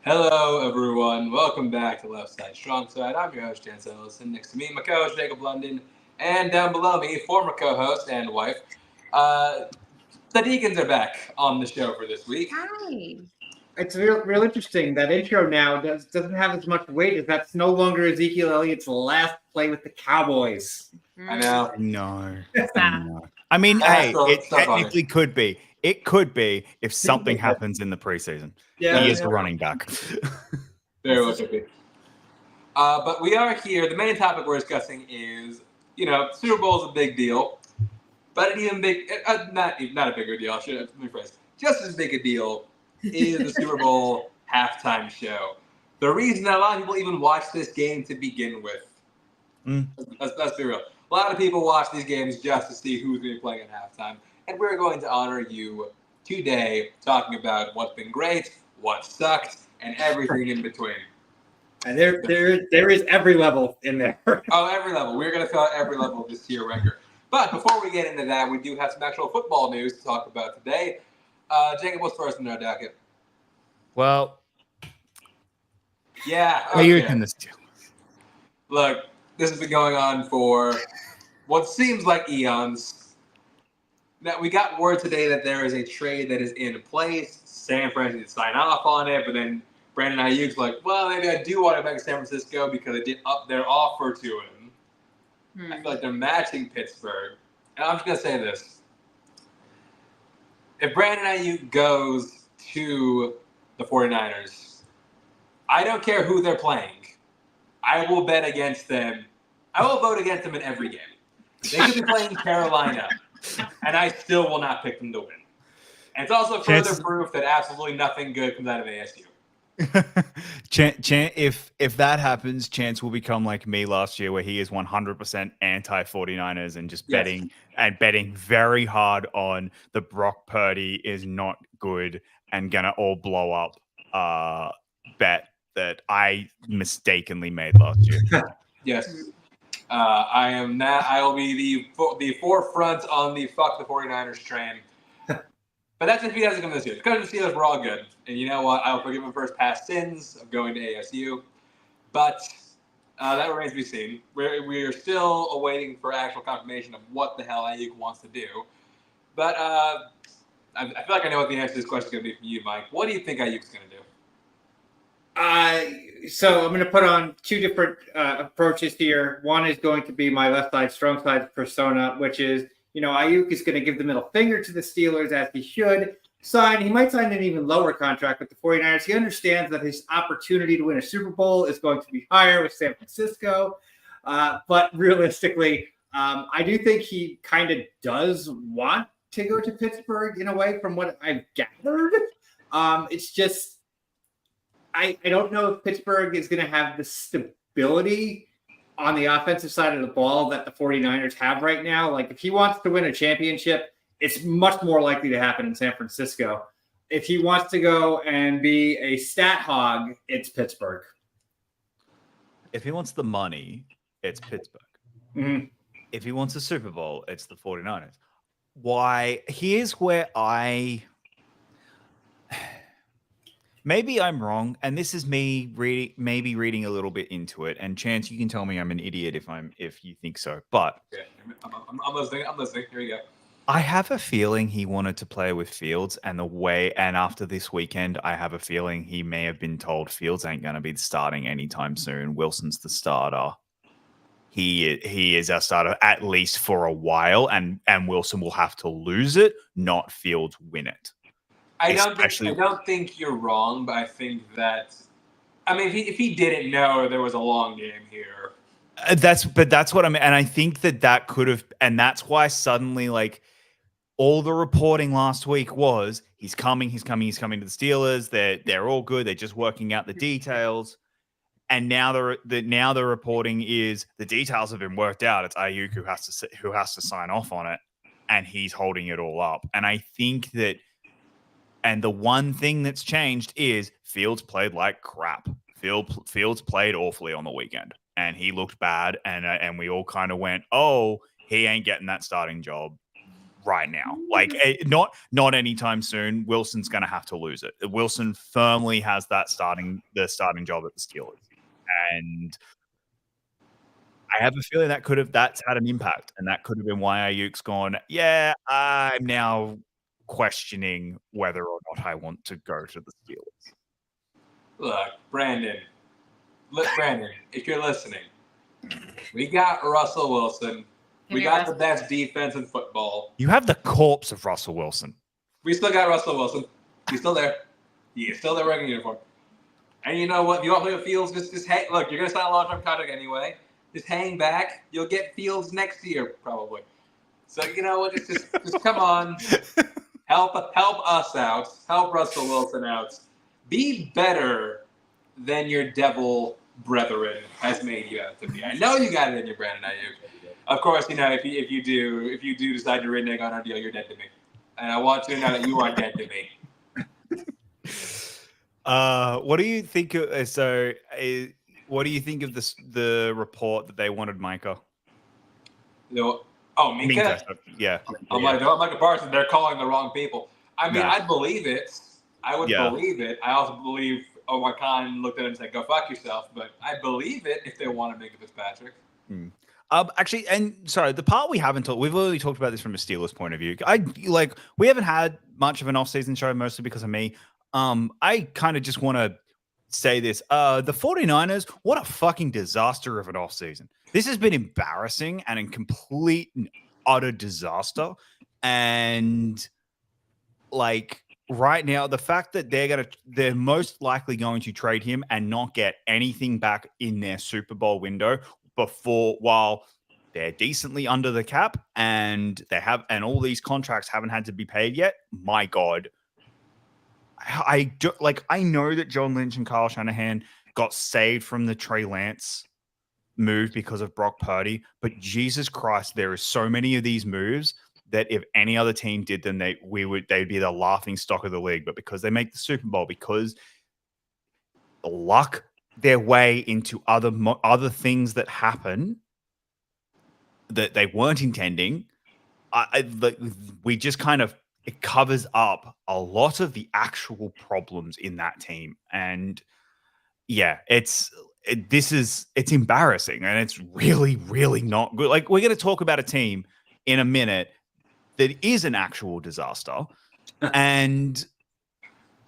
Hello, everyone. Welcome back to Left Side Strong Side. I'm your host, Chance Ellison. Next to me, my co-host, Jacob London. And down below me, former co-host and wife, the Deacons are back on the show for this week. Hi. It's real interesting. That intro now doesn't have as much weight as that's no longer Ezekiel Elliott's last play with the Cowboys. I know. No. I mean, Astro, it stop on technically could be. It could be if something happens in the preseason. Yeah, He is the running back. Very well could be. But we are here. The main topic we're discussing is, Super Bowl is a big deal, but an even big, not a bigger deal. Let me rephrase. Just as big a deal is the Super Bowl halftime show. The reason that a lot of people even watch this game to begin with. Let's be real. A lot of people watch these games just to see who's going to be playing at halftime. And we're going to honor you today talking about what's been great, what sucked, and everything in between. And there is every level in there. Oh, every level. We're going to fill out every level of this tier record. But before we get into that, we do have some actual football news to talk about today. Jacob, what's first in our docket? Well, yeah. Ayuk and the Steelers. Look, this has been going on for what seems like eons. Now, we got word today that there is a trade that is in place. San Francisco did sign off on it, but then Brandon Ayuk's like, well, maybe I do want to back to San Francisco because I did up their offer to him. I feel like they're matching Pittsburgh. And I'm just going to say this. If Brandon Ayuk goes to the 49ers, I don't care who they're playing. I will bet against them. I will vote against them in every game. They could be playing Carolina, and I still will not pick them to win. And it's also further proof that absolutely nothing good comes out of ASU. If that happens, Chance will become like me last year, where he is 100% anti 49ers and just betting very hard on the Brock Purdy is not good and gonna all blow up bet that I mistakenly made last year. Yes. I am not. I will be the forefront on the fuck the 49ers train. But that's if he doesn't come this year. Because the Steelers were all good. And you know what? I'll forgive him for his past sins of going to ASU. But that remains to be seen. We're still awaiting for actual confirmation of what the hell Ayuk wants to do. But I feel like I know what the answer to this question is going to be from you, Mike. What do you think Ayuk's going to do? So I'm going to put on two different approaches here. One is going to be my left side, strong side persona, which is, Ayuk is going to give the middle finger to the Steelers as he should. He might sign an even lower contract with the 49ers. He understands that his opportunity to win a Super Bowl is going to be higher with San Francisco. But realistically, I do think he kind of does want to go to Pittsburgh in a way from what I've gathered. It's just, I don't know if Pittsburgh is going to have the stability on the offensive side of the ball that the 49ers have right now. Like, if he wants to win a championship, it's much more likely to happen in San Francisco. If he wants to go and be a stat hog, it's Pittsburgh. If he wants the money, it's Pittsburgh. Mm-hmm. If he wants a Super Bowl, it's the 49ers. Why? Here's where maybe I'm wrong, and this is me maybe reading a little bit into it. And Chance, you can tell me I'm an idiot if you think so. But I'm listening. Here you go. I have a feeling he wanted to play with Fields, and after this weekend, I have a feeling he may have been told Fields ain't going to be starting anytime soon. Wilson's the starter. He is our starter at least for a while, and Wilson will have to lose it, not Fields win it. I don't think you're wrong, but I think that, if he didn't know there was a long game here. That's what I mean. And I think that could have, and that's why suddenly, like, all the reporting last week was he's coming to the Steelers. They're all good. They're just working out the details. And now the reporting is the details have been worked out. It's Ayuk who has to sign off on it, and he's holding it all up. And I think that And the one thing that's changed is Fields played like crap. Fields played awfully on the weekend, and he looked bad. And we all kind of went, "Oh, he ain't getting that starting job right now. Like, not anytime soon. Wilson's going to have to lose it. Wilson firmly has the starting job at the Steelers, and I have a feeling that's had an impact, and that could have been why Ayuk's gone, yeah, I'm now questioning whether or not I want to go to the Steelers. Look, Brandon, if you're listening, we got Russell Wilson. We got the best defense in football. You have the corpse of Russell Wilson. We still got Russell Wilson. He's still there. He is still there wearing a uniform. And you know what? If you don't play with Fields, just hang. Look, you're going to sign a long-term contract anyway. Just hang back. You'll get Fields next year, probably. So, you know what? Just come on. Help us out. Help Russell Wilson out. Be better than your devil brethren has made you out to be. I know you got it in your Brandon Ayuk. Of course, you know, if you do decide to renege on our deal, you're dead to me. And I want you to know that you are dead to me. What do you think? What do you think of the report that they wanted Micah? Minka? Yeah. I'm like Micah Parsons. They're calling the wrong people. I mean, I'd believe it. I would believe it. I also believe Omar Khan looked at him and said, "Go fuck yourself." But I believe it if they want to make it Fitzpatrick. Actually, and sorry, the part we haven't talked, we've already talked about this from a Steelers point of view. We haven't had much of an off-season show, mostly because of me. I kind of just want to say this. The 49ers, what a fucking disaster of an off-season. This has been embarrassing and a complete and utter disaster. And like right now, the fact that they're most likely going to trade him and not get anything back in their Super Bowl window while they're decently under the cap and all these contracts haven't had to be paid yet. My God. I know that John Lynch and Kyle Shanahan got saved from the Trey Lance move because of Brock Purdy, but Jesus Christ, there are so many of these moves that if any other team did them, they'd be the laughing stock of the league. But because they make the Super Bowl, because luck their way into other things that happen that they weren't intending, we just kind of, it covers up a lot of the actual problems in that team. And yeah, it's embarrassing and it's really, really not good. Like, we're going to talk about a team in a minute that is an actual disaster.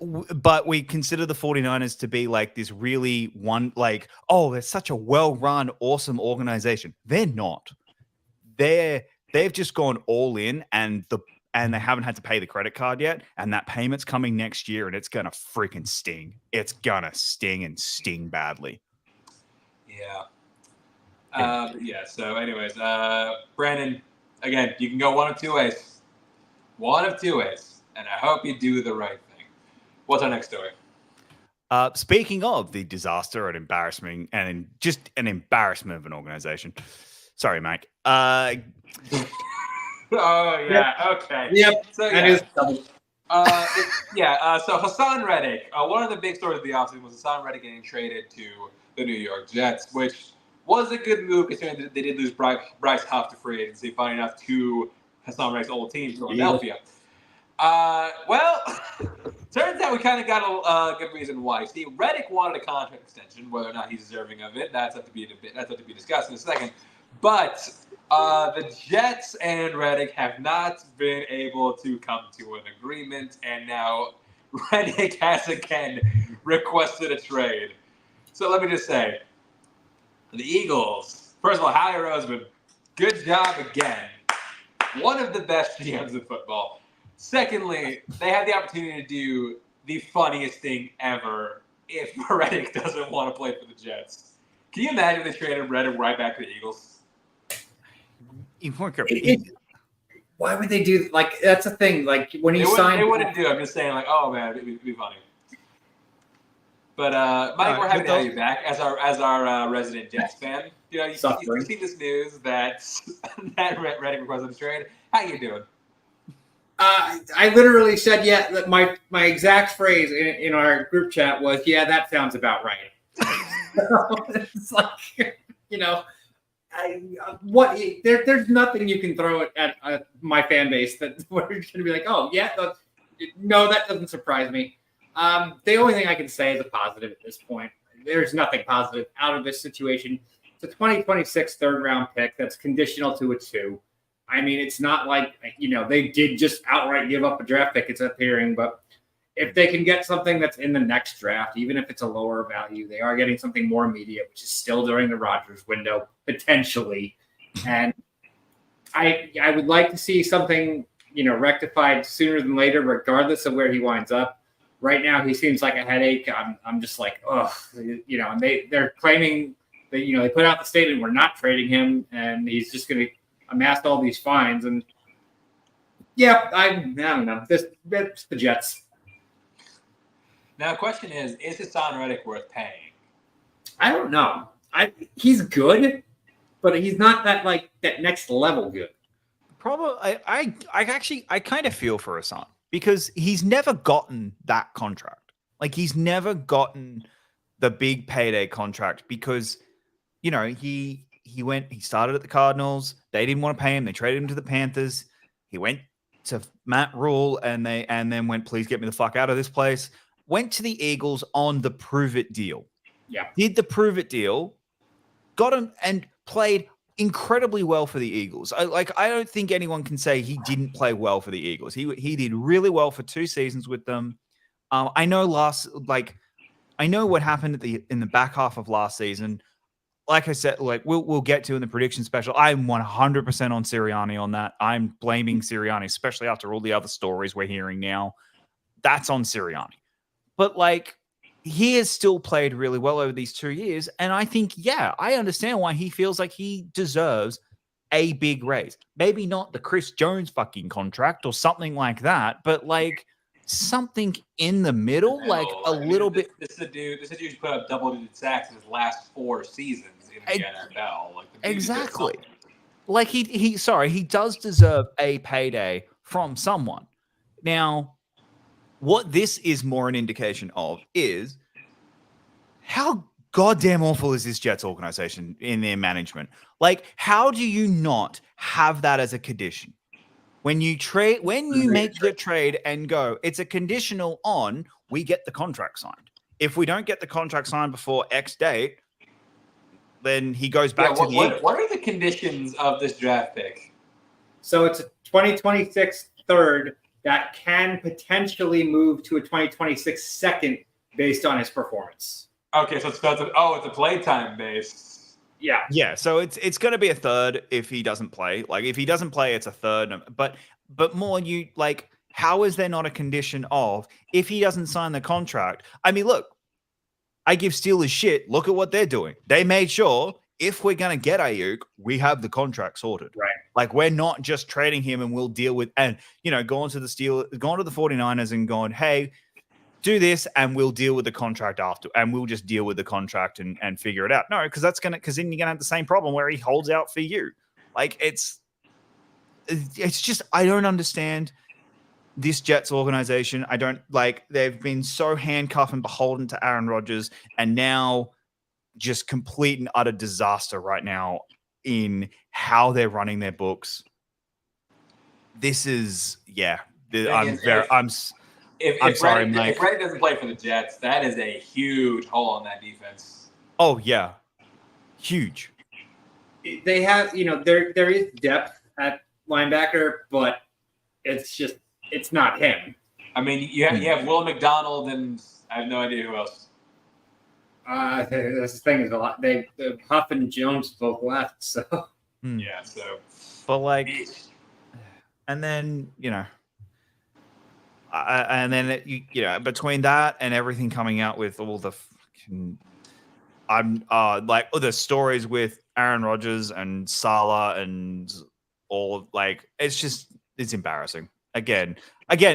But we consider the 49ers to be like this really they're such a well-run, awesome organization. They're not. They've just gone all in and they haven't had to pay the credit card yet. And that payment's coming next year and it's going to freaking sting. It's going to sting and sting badly. Yeah. So anyways, Brandon, again, you can go one of two ways. And I hope you do the right thing. What's our next story? Speaking of the disaster and embarrassment and just an embarrassment of an organization. Sorry, Mike. Oh yeah. Okay. Yep. So so Hassan Reddick. One of the big stories of the offseason was Hassan Reddick getting traded to the New York Jets, which was a good move considering that they did lose Bryce Huff to free agency, funny enough, to Hassan Reddick's old team, Philadelphia. Well, turns out we kind of got a good reason why. See, Reddick wanted a contract extension. Whether or not he's deserving of it, that's up to be discussed in a second. But the Jets and Reddick have not been able to come to an agreement, and now Reddick has again requested a trade. So let me just say, the Eagles, first of all, Howie Roseman, good job again. One of the best GMs in football. Secondly, they had the opportunity to do the funniest thing ever if Reddick doesn't want to play for the Jets. Can you imagine if they traded Reddick right back to the Eagles? Why would they do that's the thing? Like when he signed, they wouldn't do it. I'm just saying, oh man, it'd be funny. But Mike, we're happy to have you back as our resident Jets fan. You know, you see this news that Reddick requested a trade. How you doing? I literally said, yeah, that my exact phrase in our group chat was, yeah, that sounds about right. It's like, there's nothing you can throw at my fan base that we're going to be like, oh, yeah, no, that doesn't surprise me. The only thing I can say is a positive at this point. There's nothing positive out of this situation. It's a 2026 third round pick that's conditional to a 2. I mean, it's not like, they did just outright give up a draft pick, it's appearing, but if they can get something that's in the next draft, even if it's a lower value, they are getting something more immediate, which is still during the Rodgers window, potentially. And I would like to see something, rectified sooner than later, regardless of where he winds up. Right now, he seems like a headache. I'm just like, ugh, and they're claiming that, they put out the statement, we're not trading him, and he's just going to amass all these fines. And yeah, I don't know. It's the Jets. Now, the question is Hassan Reddick worth paying? I don't know. He's good, but he's not that next level good. Probably, I kind of feel for Hassan because he's never gotten that contract. Like he's never gotten the big payday contract because, he started at the Cardinals. They didn't want to pay him. They traded him to the Panthers. He went to Matt Rule and then went, please get me the fuck out of this place. Went to the Eagles on the prove it deal. Yeah. Did the prove it deal, got him and played incredibly well for the Eagles. I don't think anyone can say he didn't play well for the Eagles. He did really well for 2 seasons with them. I know what happened in the back half of last season. Like I said, we'll get to in the prediction special. I'm 100% on Sirianni on that. I'm blaming Sirianni, especially after all the other stories we're hearing now. That's on Sirianni. But he has still played really well over these 2 years. And I think, yeah, I understand why he feels like he deserves a big raise. Maybe not the Chris Jones fucking contract or something like that, but something in the middle, little bit. This is a dude who's put up double-digit sacks in his last 4 seasons in the NFL. Exactly. He does deserve a payday from someone. Now, what this is more an indication of is how goddamn awful is this Jets organization in their management? How do you not have that as a condition? When you make the trade and go, it's a conditional on we get the contract signed. If we don't get the contract signed before X date, then he goes back to the Eagles. What are the conditions of this draft pick? So it's a 2026 third that can potentially move to a 2026 second based on his performance. Okay, so it's a playtime base. Yeah. Yeah, so it's going to be a third if he doesn't play. If he doesn't play, it's a third. But more how is there not a condition of if he doesn't sign the contract? I mean, look, I give Steelers shit. Look at what they're doing. They made sure if we're going to get Ayuk, we have the contract sorted. Right. We're not just trading him and we'll deal with, and, going to the 49ers and going, hey, do this and we'll deal with the contract after, and we'll just deal with the contract and figure it out. No, because then you're going to have the same problem where he holds out for you. It's just, I don't understand this Jets organization. I don't they've been so handcuffed and beholden to Aaron Rodgers, and now just complete and utter disaster right now in how they're running their books. This is, I'm sorry, Mike. If Reddick doesn't play for the Jets, that is a huge hole in that defense. Oh yeah, huge. They have, there is depth at linebacker, but it's not him. I mean, you have Will McDonald, and I have no idea who else. That's the thing is a lot. Huff and Jones both left, so yeah. So, but and then and then between that and everything coming out with all the the stories with Aaron Rodgers and Salah and all it's embarrassing. Again,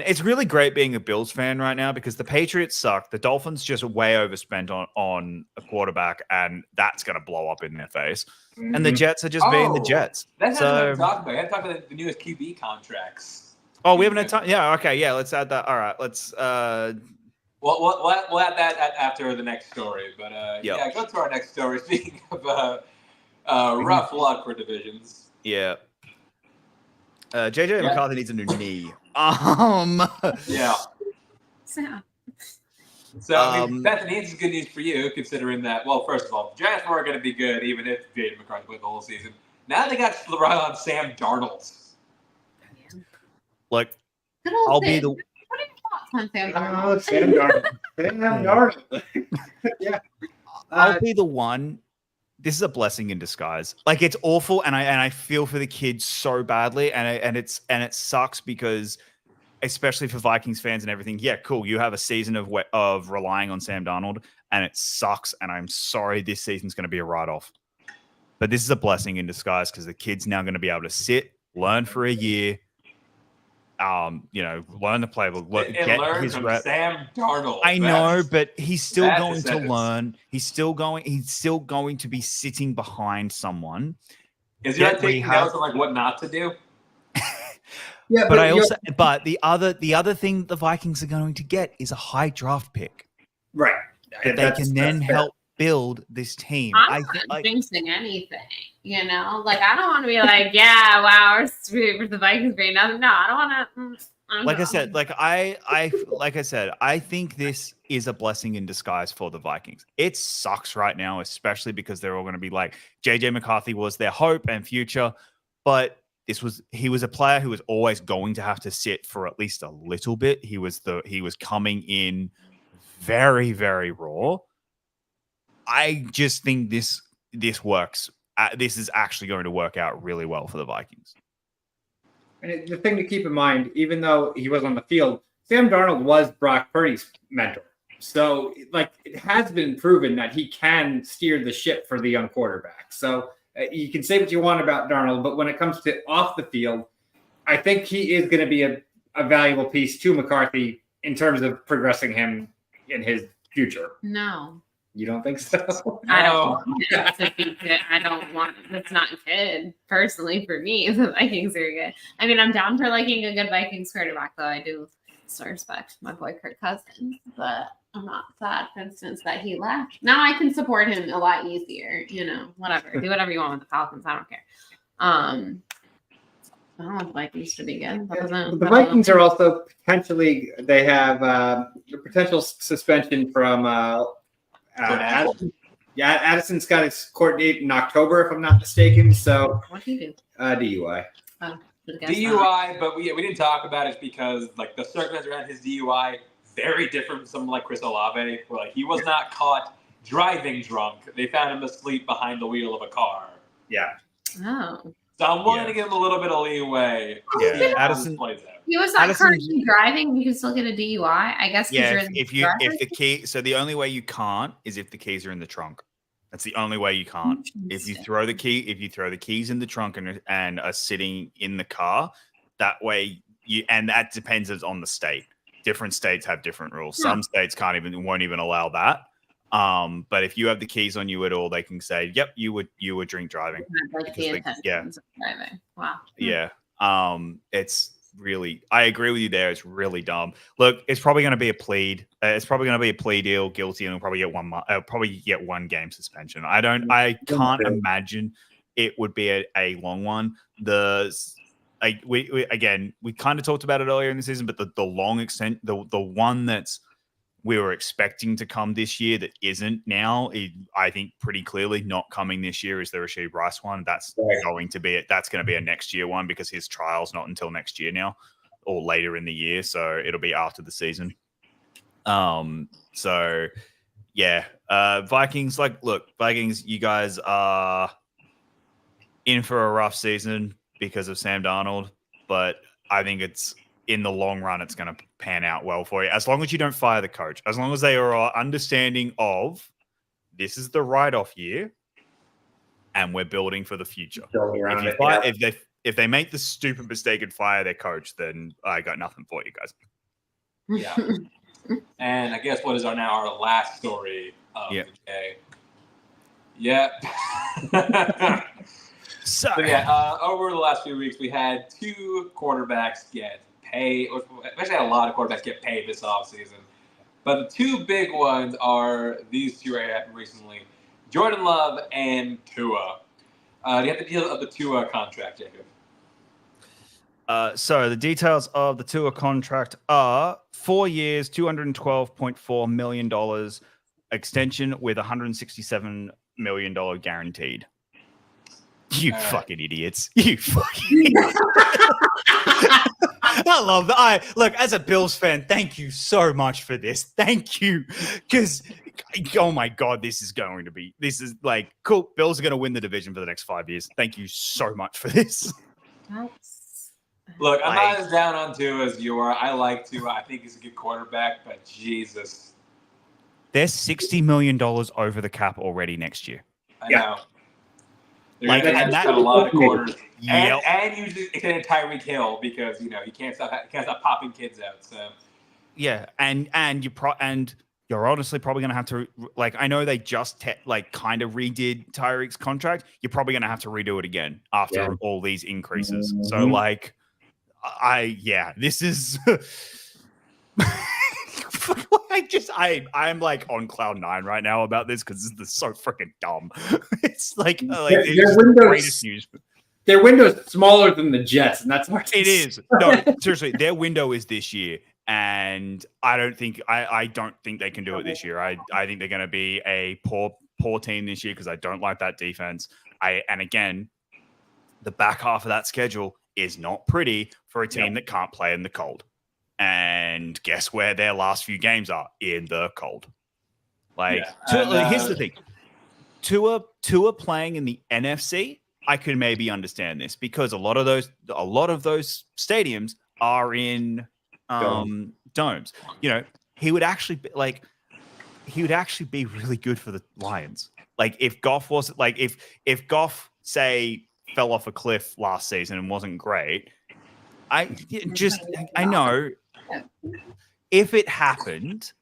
it's really great being a Bills fan right now because the Patriots suck. The Dolphins just way overspent on a quarterback, and that's going to blow up in their face. Mm-hmm. And the Jets are just being the Jets. That's not what I'm talking about. I talk about the newest QB contracts. Oh, we haven't had time. Yeah, okay, yeah. Let's add that. All right, let's. We'll add that after the next story. But Yeah. go to our next story. Speaking of rough luck for divisions. Yeah. JJ Yeah. McCarthy needs a new knee. Yeah. So, I mean, Bethany, this is good news for you, considering that, well, first of all, the Giants weren't going to be good, even if J.J. McCarthy played the whole season. Now they got to rely on Sam Darnold. Like, Good old I'll be Sid. the. What are your thoughts on Sam Darnold? Oh, Sam Darnold. Sam Darnold. Yeah. I'll be the one. This is a blessing in disguise. Like, it's awful, and I feel for the kids so badly, and it sucks because, especially for Vikings fans and everything. Yeah, cool. You have a season of relying on Sam Darnold, and it sucks. And I'm sorry, this season's going to be a write-off. But this is a blessing in disguise because the kid's now going to be able to sit, learn for a year, learn the playbook, And learn from Sam Darnold. I know, but he's still that's going a to sentence. learn. He's still going to be sitting behind someone. Is he Yeah, like taking we have- notes on like what not to do? Yeah, But the other thing that the Vikings are going to get is a high draft pick right. that they can then help build this team. I'm not jinxing anything, Like, I don't want to be like, yeah, wow, we're screwed for the Vikings being nothing. No, I don't want to. Like I said, I think this is a blessing in disguise for the Vikings. It sucks right now, especially because they're all going to be like, JJ McCarthy was their hope and future, but he was a player who was always going to have to sit for at least a little bit. He was coming in very, very raw. I just think this works. This is actually going to work out really well for the Vikings. And the thing to keep in mind, even though he was on the field, Sam Darnold was Brock Purdy's mentor. So, it has been proven that he can steer the ship for the young quarterback. So, you can say what you want about Darnold, but when it comes to off the field, I think he is going to be a valuable piece to McCarthy in terms of progressing him in his future. No. You don't think so? I don't want it to be good. I don't want it. It's not good, personally, for me. The Vikings are good. I mean, I'm down for liking a good Vikings quarterback, though. I do still respect my boy Kirk Cousins, but I'm not sad, for instance, that he left. Now I can support him a lot easier, whatever. Do whatever you want with the Falcons. I don't care. I don't want the Vikings to be good. The Vikings are also they have a potential suspension from Addison's got his court date in October, if I'm not mistaken. So, what do you do? DUI. DUI, but we didn't talk about it because the circumstances around his DUI very different from someone like Chris Olave, where he was not caught driving drunk. They found him asleep behind the wheel of a car. Yeah. Oh. So I'm willing to give him a little bit of leeway. Yeah, Addison plays out. He was not currently driving. You can still get a DUI, I guess. Yeah, if the key. So the only way you can't is if the keys are in the trunk. That's the only way you can't. If you throw the keys in the trunk and are sitting in the car, that way and that depends on the state. Different states have different rules. Some states won't even allow that. But if you have the keys on you at all, they can say, "Yep, you were drink driving." Driving. Wow. Yeah. It's really. I agree with you there. It's really dumb. Look, it's probably going to be a plea. It's probably going to be a plea deal, guilty, and he'll probably get 1 game suspension. I can't imagine it would be a long one. We kind of talked about it earlier in the season, but the long extent, the one that's we were expecting to come this year that isn't now, I think pretty clearly not coming this year is the Rashid Rice one. That's going to be a next year one because his trial's not until next year now or later in the year. So it'll be after the season. So yeah, Vikings, Vikings, you guys are in for a rough season because of Sam Darnold, but I think in the long run, it's going to pan out well for you. As long as you don't fire the coach, as long as they are understanding of this is the write-off year and we're building for the future. If they make the stupid mistake and fire their coach, then I got nothing for you guys. Yeah. And I guess what is our last story of the day? Yeah. So over the last few weeks, we had 2 quarterbacks get paid. Especially a lot of quarterbacks get paid this offseason. But the two big ones are these two right happened recently: Jordan Love and Tua. Do you have the deal of the Tua contract, Jacob? So the details of the Tua contract are 4 years, $212.4 million extension with $167 million guaranteed. You fucking idiots. You fucking idiots. I love that. Look, as a Bills fan, thank you so much for this. Thank you. Because, oh my God, this is like, cool. Bills are going to win the division for the next 5 years. Thank you so much for this. Look, I'm not as down on Tua as you are. I like Tua. I think he's a good quarterback, but Jesus. They're $60 million over the cap already next year. I know. They're Like, going to and have that- a lot of quarters. Yep. And usually extend Tyreek Hill because, you can't stop popping kids out. So Yeah, and you're honestly probably going to have to, like, I know they just kind of redid Tyreek's contract. You're probably going to have to redo it again after all these increases. So, like, this is. I'm like on cloud 9 right now about this because this is so freaking dumb. It's like it's just the greatest news. Their window is smaller than the Jets, and that's what It is. No, seriously, their window is this year, and I don't think they can do it this year. I think they're going to be a poor team this year because I don't like that defense. And again, the back half of that schedule is not pretty for a team that can't play in the cold. And guess where their last few games are? In the cold. Like, here's the thing. Tua playing in the NFC, I could maybe understand this because a lot of those stadiums are in domes. He would actually be really good for the Lions. Like if Goff was like if Goff say fell off a cliff last season and wasn't great, I know if it happened,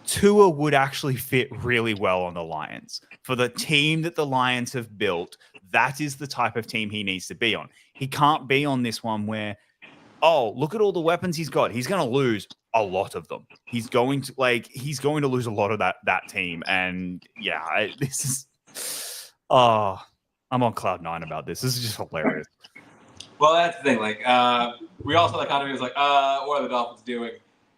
Tua would actually fit really well on the Lions. For the team that the Lions have built, that is the type of team he needs to be on. He can't be on this one where, oh, look at all the weapons he's got. He's going to lose a lot of them. He's going to lose a lot of that team. And I'm on cloud 9 about this. This is just hilarious. Well, that's the thing. Like, we also like kind of was like, what are the Dolphins doing?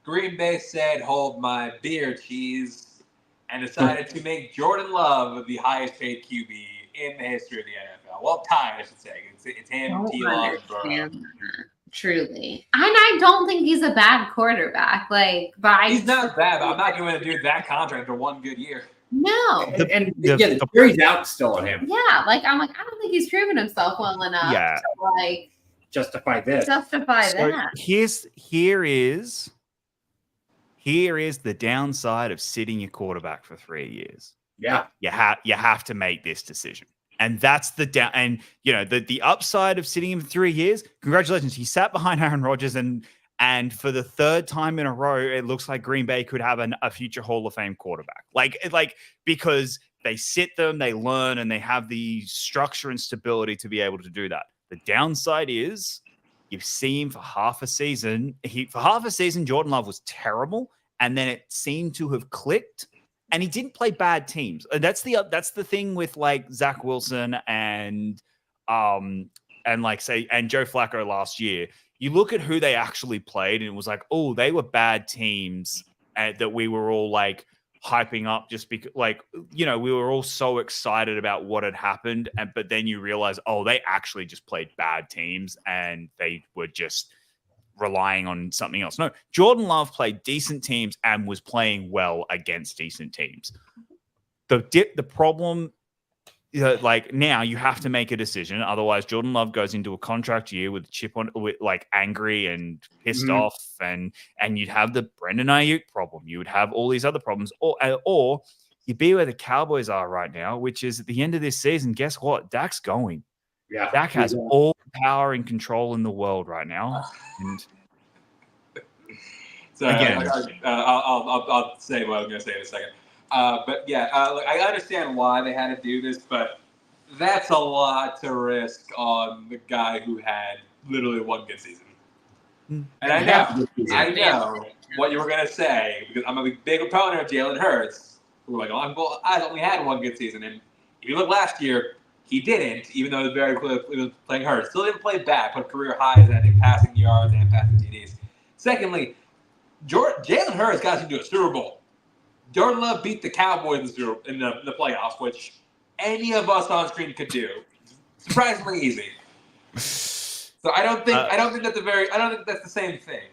Green Bay said, "Hold my beer, cheese," and decided to make Jordan Love the highest paid QB in the history of the NFL. Well, tied, I should say. It's him, T-Law, and Burrow. Truly, and I don't think he's a bad quarterback. He's not bad, but I'm not going to do that contract for one good year. No, the jury's out still on him. Yeah, I don't think he's proven himself well enough to justify this. That. Here is the downside of sitting your quarterback for 3 years. Yeah, you have to make this decision, and that's the upside of sitting him for 3 years. Congratulations, he sat behind Aaron Rodgers, and for the third time in a row, it looks like Green Bay could have a future Hall of Fame quarterback. Because they sit them, they learn, and they have the structure and stability to be able to do that. The downside is you've seen for half a season. Jordan Love was terrible, and then it seemed to have clicked. And he didn't play bad teams. That's the thing with like Zach Wilson and Joe Flacco last year. You look at who they actually played, and it was like, oh, they were bad teams that we were all like hyping up just because, we were all so excited about what had happened. But then you realize, oh, they actually just played bad teams and they were just relying on something else. No, Jordan Love played decent teams and was playing well against decent teams. The problem, now you have to make a decision. Otherwise, Jordan Love goes into a contract year with chip on, with angry and pissed off, and you'd have the Brandon Ayuk problem. You would have all these other problems, or you be where the Cowboys are right now, which is at the end of this season. Guess what? Dak's going. Yeah, Dak has all the power and control in the world right now. And so again, I'll say what I'm going to say in a second. I understand why they had to do this, but that's a lot to risk on the guy who had literally one good season. And I know what you were gonna say because I'm a big opponent of Jalen Hurts. We're like, oh, I've only had one good season, and if you look last year, he didn't, even though he was very clearly playing Hurts. Still didn't play bad, put career highs in, I think, passing yards and passing TDs. Secondly, Jalen Hurts got us into a Super Bowl. Jordan Love beat the Cowboys in the playoffs, which any of us on screen could do. Surprisingly easy. So I don't think that's the same thing.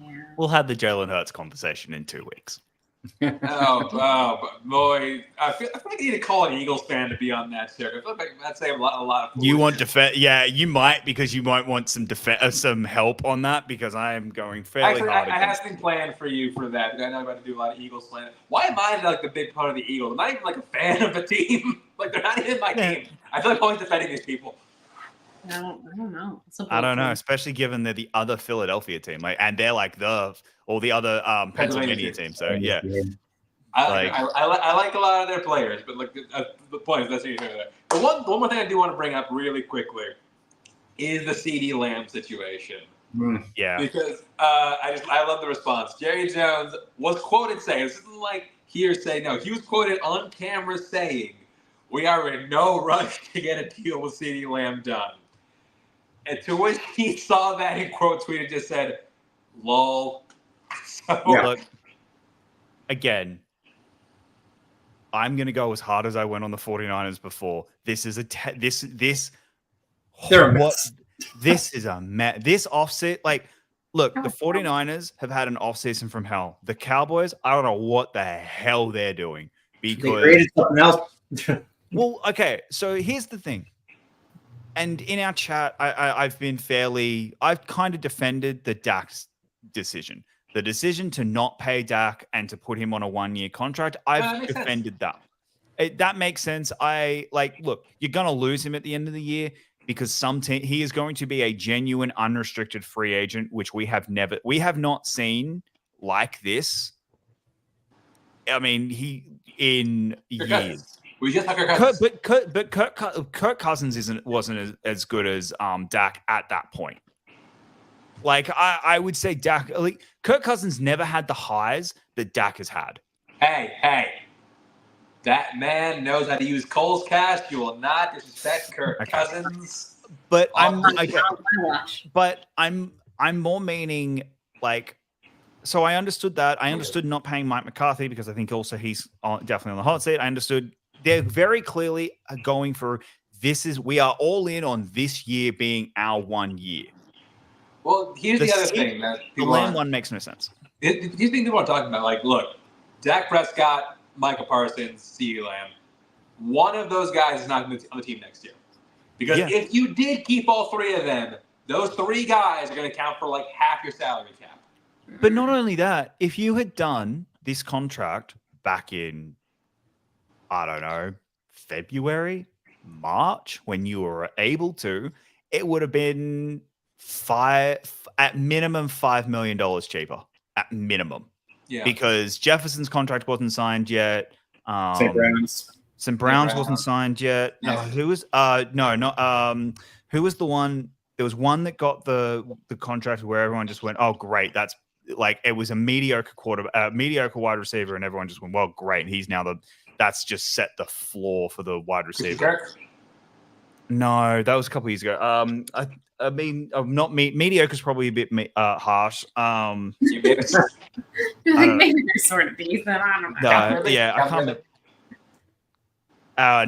Yeah. We'll have the Jalen Hurts conversation in 2 weeks. Oh boy! I feel like I need to call an Eagles fan to be on that circuit. I feel like that's saying a lot of. You want defense? Yeah, you might because you might want some help on that because I am going fairly Actually, hard. I have been planned for you for that. I know I'm about to do a lot of Eagles plan. Why am I like the big part of the Eagles? I'm not even like a fan of the team. Like they're not even my team. I feel like always defending these people. I don't know. I don't know, especially given they're the other Philadelphia team, and they're like the other Pennsylvania team. So yeah, I like a lot of their players, but like the point is that's what you're there. The one more thing I do want to bring up really quickly is the CeeDee Lamb situation. Yeah, because I love the response. Jerry Jones was quoted saying, this isn't like hearsay. No, he was quoted on camera saying, "We are in no rush to get a deal with CeeDee Lamb done." And to which he saw that in quote tweet and just said, "Lol." So, look, again, I'm gonna go as hard as I went on the 49ers before. This is They're a mess. This is a mess. This offset, like, look, the 49ers have had an offseason from hell. The Cowboys, I don't know what the hell they're doing because they created something else. Well, okay, so here's the thing. And in our chat, I've kind of defended the Dak's decision. The decision to not pay Dak and to put him on a 1-year contract, I've defended that. That makes sense. Look, you're going to lose him at the end of the year because he is going to be a genuine unrestricted free agent, which we have not seen like this. I mean, in years. We just like our Cousins. But Kirk Cousins wasn't as good as Dak at that point. Like I would say Dak, like Kirk Cousins never had the highs that Dak has had. Hey, that man knows how to use Cole's cash. You will not disrespect Kirk Cousins. But I'm more meaning like. So I understood that. I understood not paying Mike McCarthy because I think also he's definitely on the hot seat. I understood they're very clearly going for we are all in on this year being our 1 year. Well, here's the other thing that the Lamb one makes no sense. These things people are talking about, like, look, Dak Prescott, Micah Parsons, CeeDee Lamb. One of those guys is not on the team next year. Because if you did keep all three of them, those three guys are going to count for like half your salary cap. But not only that, if you had done this contract back in, I don't know, February, March, when you were able to, it would have been at minimum $5 million cheaper. At minimum. Yeah. Because Jefferson's contract wasn't signed yet. St. Brown's wasn't signed yet. No. Who was who was the one? There was one that got the contract where everyone just went, "Oh, great, that's." Like it was a mediocre wide receiver, and everyone just went, "Well, great." And he's now that's just set the floor for the wide receiver. No, that was a couple of years ago. I mean, not mediocre is probably a bit harsh. I think maybe they're sort of decent. I don't know. Yeah, I can't.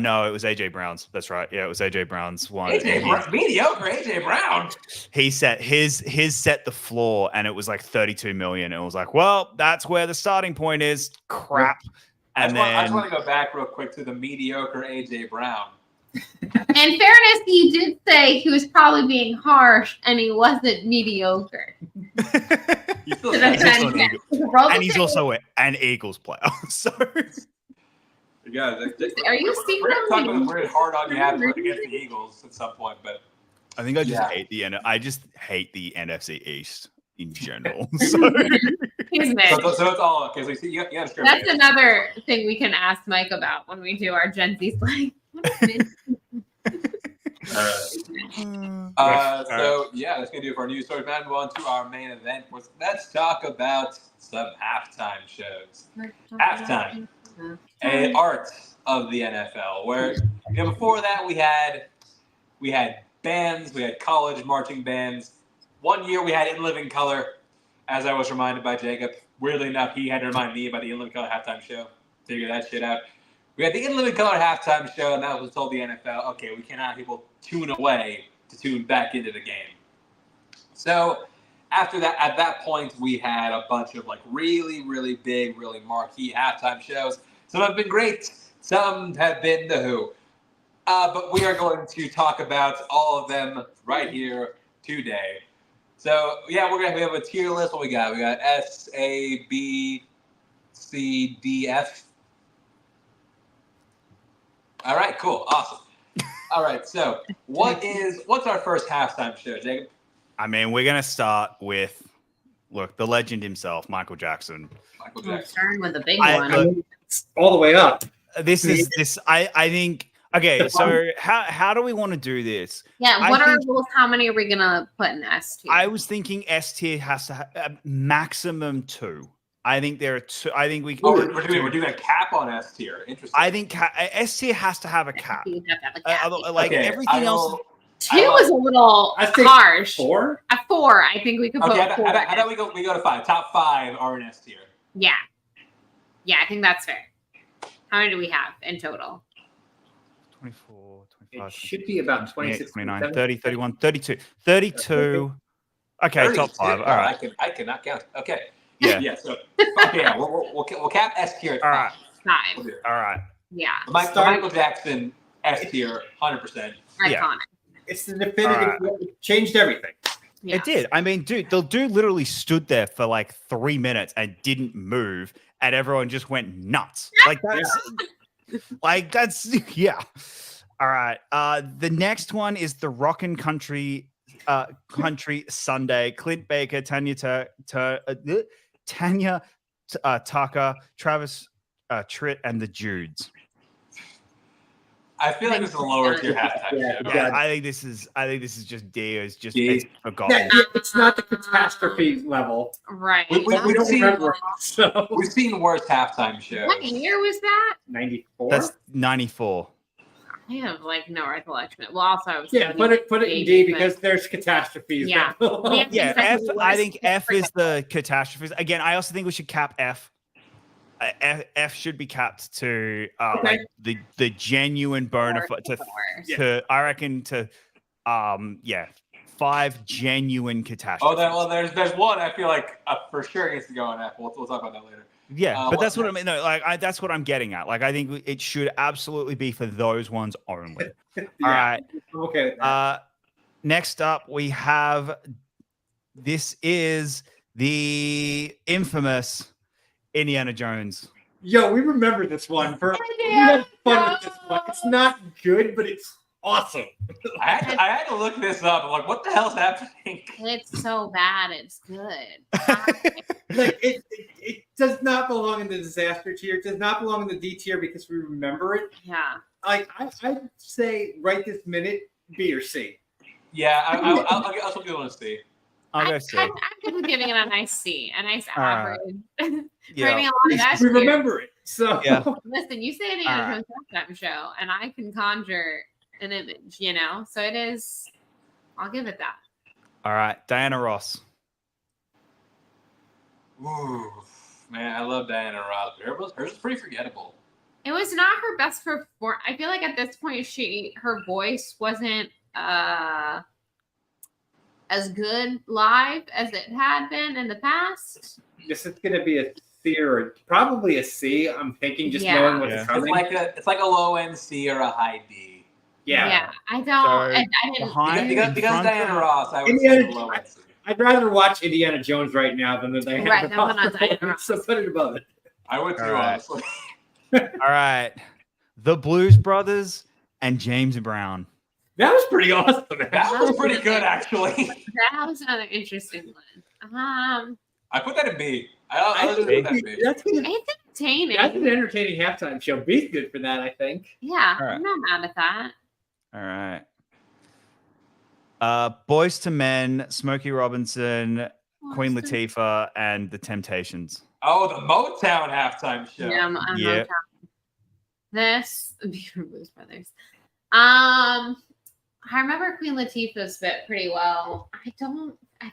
No, it was AJ Brown's. That's right. Yeah, it was AJ Brown's one. Mediocre AJ Brown. He set his set the floor, and it was like $32 million. It was like, well, that's where the starting point is. Crap. And I just want to go back real quick to the mediocre AJ Brown. In fairness, he did say he was probably being harsh, and he wasn't mediocre. And he's also an Eagles player. So. Yeah, are you seeing we're talking about the weird hard on you have against the Eagles at some point, but I think I just hate the NFC East in general. So it's all okay. So you see, you got to That's another thing we can ask Mike about when we do our Gen Z slang. So yeah, that's gonna do it for our news stories. Now move on to our main event. Let's talk about some halftime shows. Halftime, an art of the NFL. Where before that we had bands, we had college marching bands. One year we had In Living Color, as I was reminded by Jacob. Weirdly enough, he had to remind me about the In Living Color halftime show. Figure that shit out. We had the In Living Color halftime show, and that was told the NFL, okay, we cannot have people tune away to tune back into the game. So after that, at that point, we had a bunch of really, really big, really marquee halftime shows. Some have been great. Some have been the Who. But we are going to talk about all of them right here today. So yeah, we have a tier list. What we got? We got S, A, B, C, D, F. All right, cool, awesome. All right, so what's our first halftime show, Jacob? I mean, we're gonna start with the legend himself, Michael Jackson. Michael I'm Jackson. starting with a big I- one. look- All the way up. This is this. I think. Okay, so how do we want to do this? Yeah, I what are our think- rules? How many are we gonna put in S tier? I was thinking S tier has to have maximum 2. I think there are 2. I think we. Oh, we're doing a cap on S tier. Interesting. I think S tier has to have a cap. You have to have a cap. Like Okay, everything else. Two is a little I think harsh. 4. A 4, I think we could put Okay, a 4. how about we go to 5? Top 5 are in S tier. Yeah. Yeah, I think that's fair. How many do we have in total? 24, It 25, should be about 28, 26, 29, 30, 31, 32. 32. Okay, 32. top 5. All Wow, right. I cannot count. Okay. Yeah. Yeah. So okay, yeah, we'll cap S tier at All 5. right. 5. We'll do it. All right. Yeah. Michael Jackson S tier, 100%. Yeah. Iconic. It's the definitive. It changed everything. Yeah. It did. I mean, dude, the dude literally stood there for like 3 minutes and didn't move, and everyone just went nuts. That's yeah. All right. The next one is the Rockin' Country Sunday. Clint Baker, Tanya Tucker, Travis Tritt, and the Judes. I feel like this is a lower tier halftime Yeah. show. Yeah, I think this is just dear. It's just Yeah. it's forgotten. It's not the catastrophe level. Right. We We don't seen- remember it. So We've seen worse halftime shows. What year was that? 94. That's 94. I have no recollection. Well, also I was Yeah, put it in D because there's catastrophes. Yeah. that- Yeah. Yeah, F. Exactly. I think F is the catastrophes. Again, I also think we should cap F. F should be capped to Okay. the genuine bona fide to I reckon to 5 genuine catastrophes. There's one I feel like for sure needs to go on F. We'll talk about that later. Yeah, but what's that's what I next? mean. No, that's what I'm getting at. Like, I think it should absolutely be for those ones only. Yeah, All right. I'm okay with that. Next up, we have this is the infamous Indiana Jones. Yo, we remember this one. We had fun with this one. It's not good, but it's awesome. I had to look this up. I'm like, what the hell's happening? It's so bad. It's good. Like it does not belong in the disaster tier. It does not belong in the D tier because we remember it. Yeah. Like I'd say right this minute, B or C. Yeah, I'll what you want to see. I'll go I'm C. good with giving it a nice C, a nice All right. average. Yeah. Rating a lot of S We tier. remember it. So Yeah. Listen, you say it All in a halftime show, and I can conjure an image, So it is. I'll give it that. All right, Diana Ross. Ooh, man, I love Diana Ross. Hers is pretty forgettable. It was not her best performance. I feel like at this point, her voice wasn't as good live as it had been in the past. this is gonna be a C or probably a C. I'm thinking just Yeah. knowing what's Yeah. coming. It's like a low end C or a high D. Yeah. I don't. So, I didn't. behind- Because front Diana of- Ross, I would Indiana- say low end C. I'd rather watch Indiana Jones right now than the Diana Right, than Ross when I'm Diana performance, So put it above it. I would too, All right. honestly. All right, the Blues Brothers and James Brown. That was pretty awesome. That was pretty good, actually. That was another interesting one. I put that in B. I was think put that in B. that's It's entertaining. an entertaining halftime show. B's good for that, I think. Yeah, All right. I'm not mad at that. All right, Boys to Men, Smokey Robinson, Queen Awesome. Latifah, and The Temptations. Oh, the Motown halftime show. Yeah, I'm Yeah. not counting. This Blues Brothers. I remember Queen Latifah's bit pretty well. I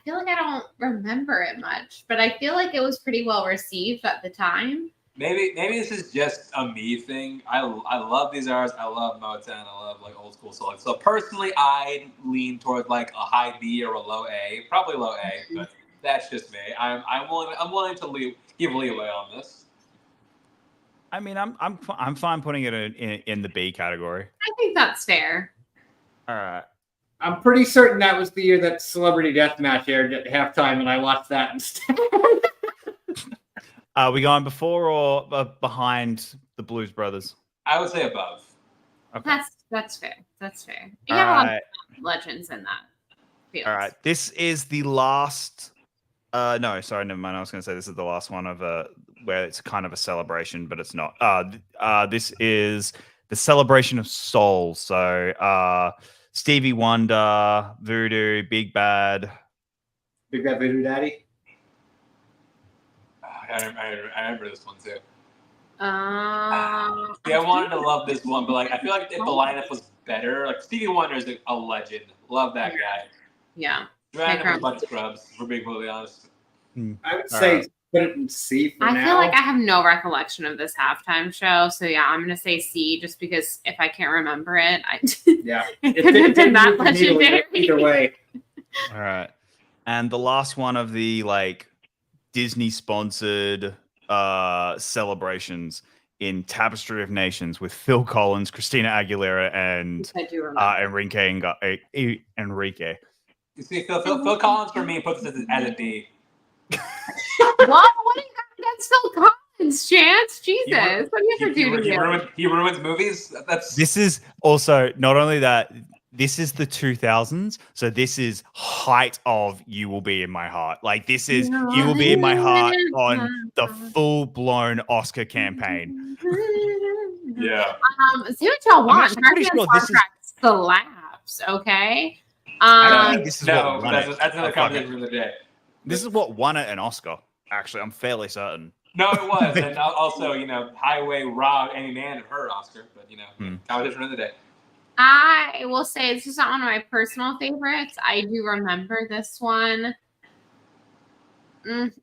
feel like I don't remember it much, but I feel like it was pretty well received at the time. Maybe this is just a me thing. I love these artists. I love Motown. I love like old school soul. So personally, I lean towards like a high B or a low A, probably low A. But that's just me. I'm willing to give leeway on this. I mean, I'm fine putting it in the B category. I think that's fair. All right. I'm pretty certain that was the year that Celebrity Deathmatch aired at halftime, and I watched that instead. Are we going before or behind the Blues Brothers? I would say above. Okay. That's fair. That's fair. You All have a lot right. of legends in that field. All right. This is the last. No, sorry, never mind. I was going to say this is the last one of where it's kind of a celebration, but it's not. This is the celebration of soul. So, Stevie Wonder, Voodoo, Big Bad. Big Bad Voodoo Daddy. I remember this one too. Yeah, Yeah, I wanted to love this one, but like I feel like if the lineup was better, like Stevie Wonder is a legend. Love that guy. Yeah. Joanna was a bunch of scrubs, if we're being completely honest. I would say put it in C for I now. feel like I have no recollection of this halftime show, so yeah, I'm gonna say C just because if I can't remember it, Yeah. it could have been that move the needle legendary. either way. All right. And the last one of the like Disney sponsored celebrations in Tapestry of Nations with Phil Collins, Christina Aguilera, and I do remember. Enrique. You see, Phil Collins for me puts this as a D. What do you got against Phil Collins, Chance? Jesus, what do you have to do to you? He ruins movies. That's This is also not only that. This is the 2000s, so this is height of "You Will Be in My Heart." Like this is "You Will Be in My Heart" on the full-blown Oscar campaign. yeah. See what y'all want. actually pretty sure this is- Slaps, okay? I think this is No, what won that's it. another Oh, fuck conversation it. for the day. This is what won it an Oscar. Actually, I'm fairly certain. No, it was, and also Highway robbed Amy Mann of her Oscar, but competition for the day. I will say it's just not one of my personal favorites. I do remember this one.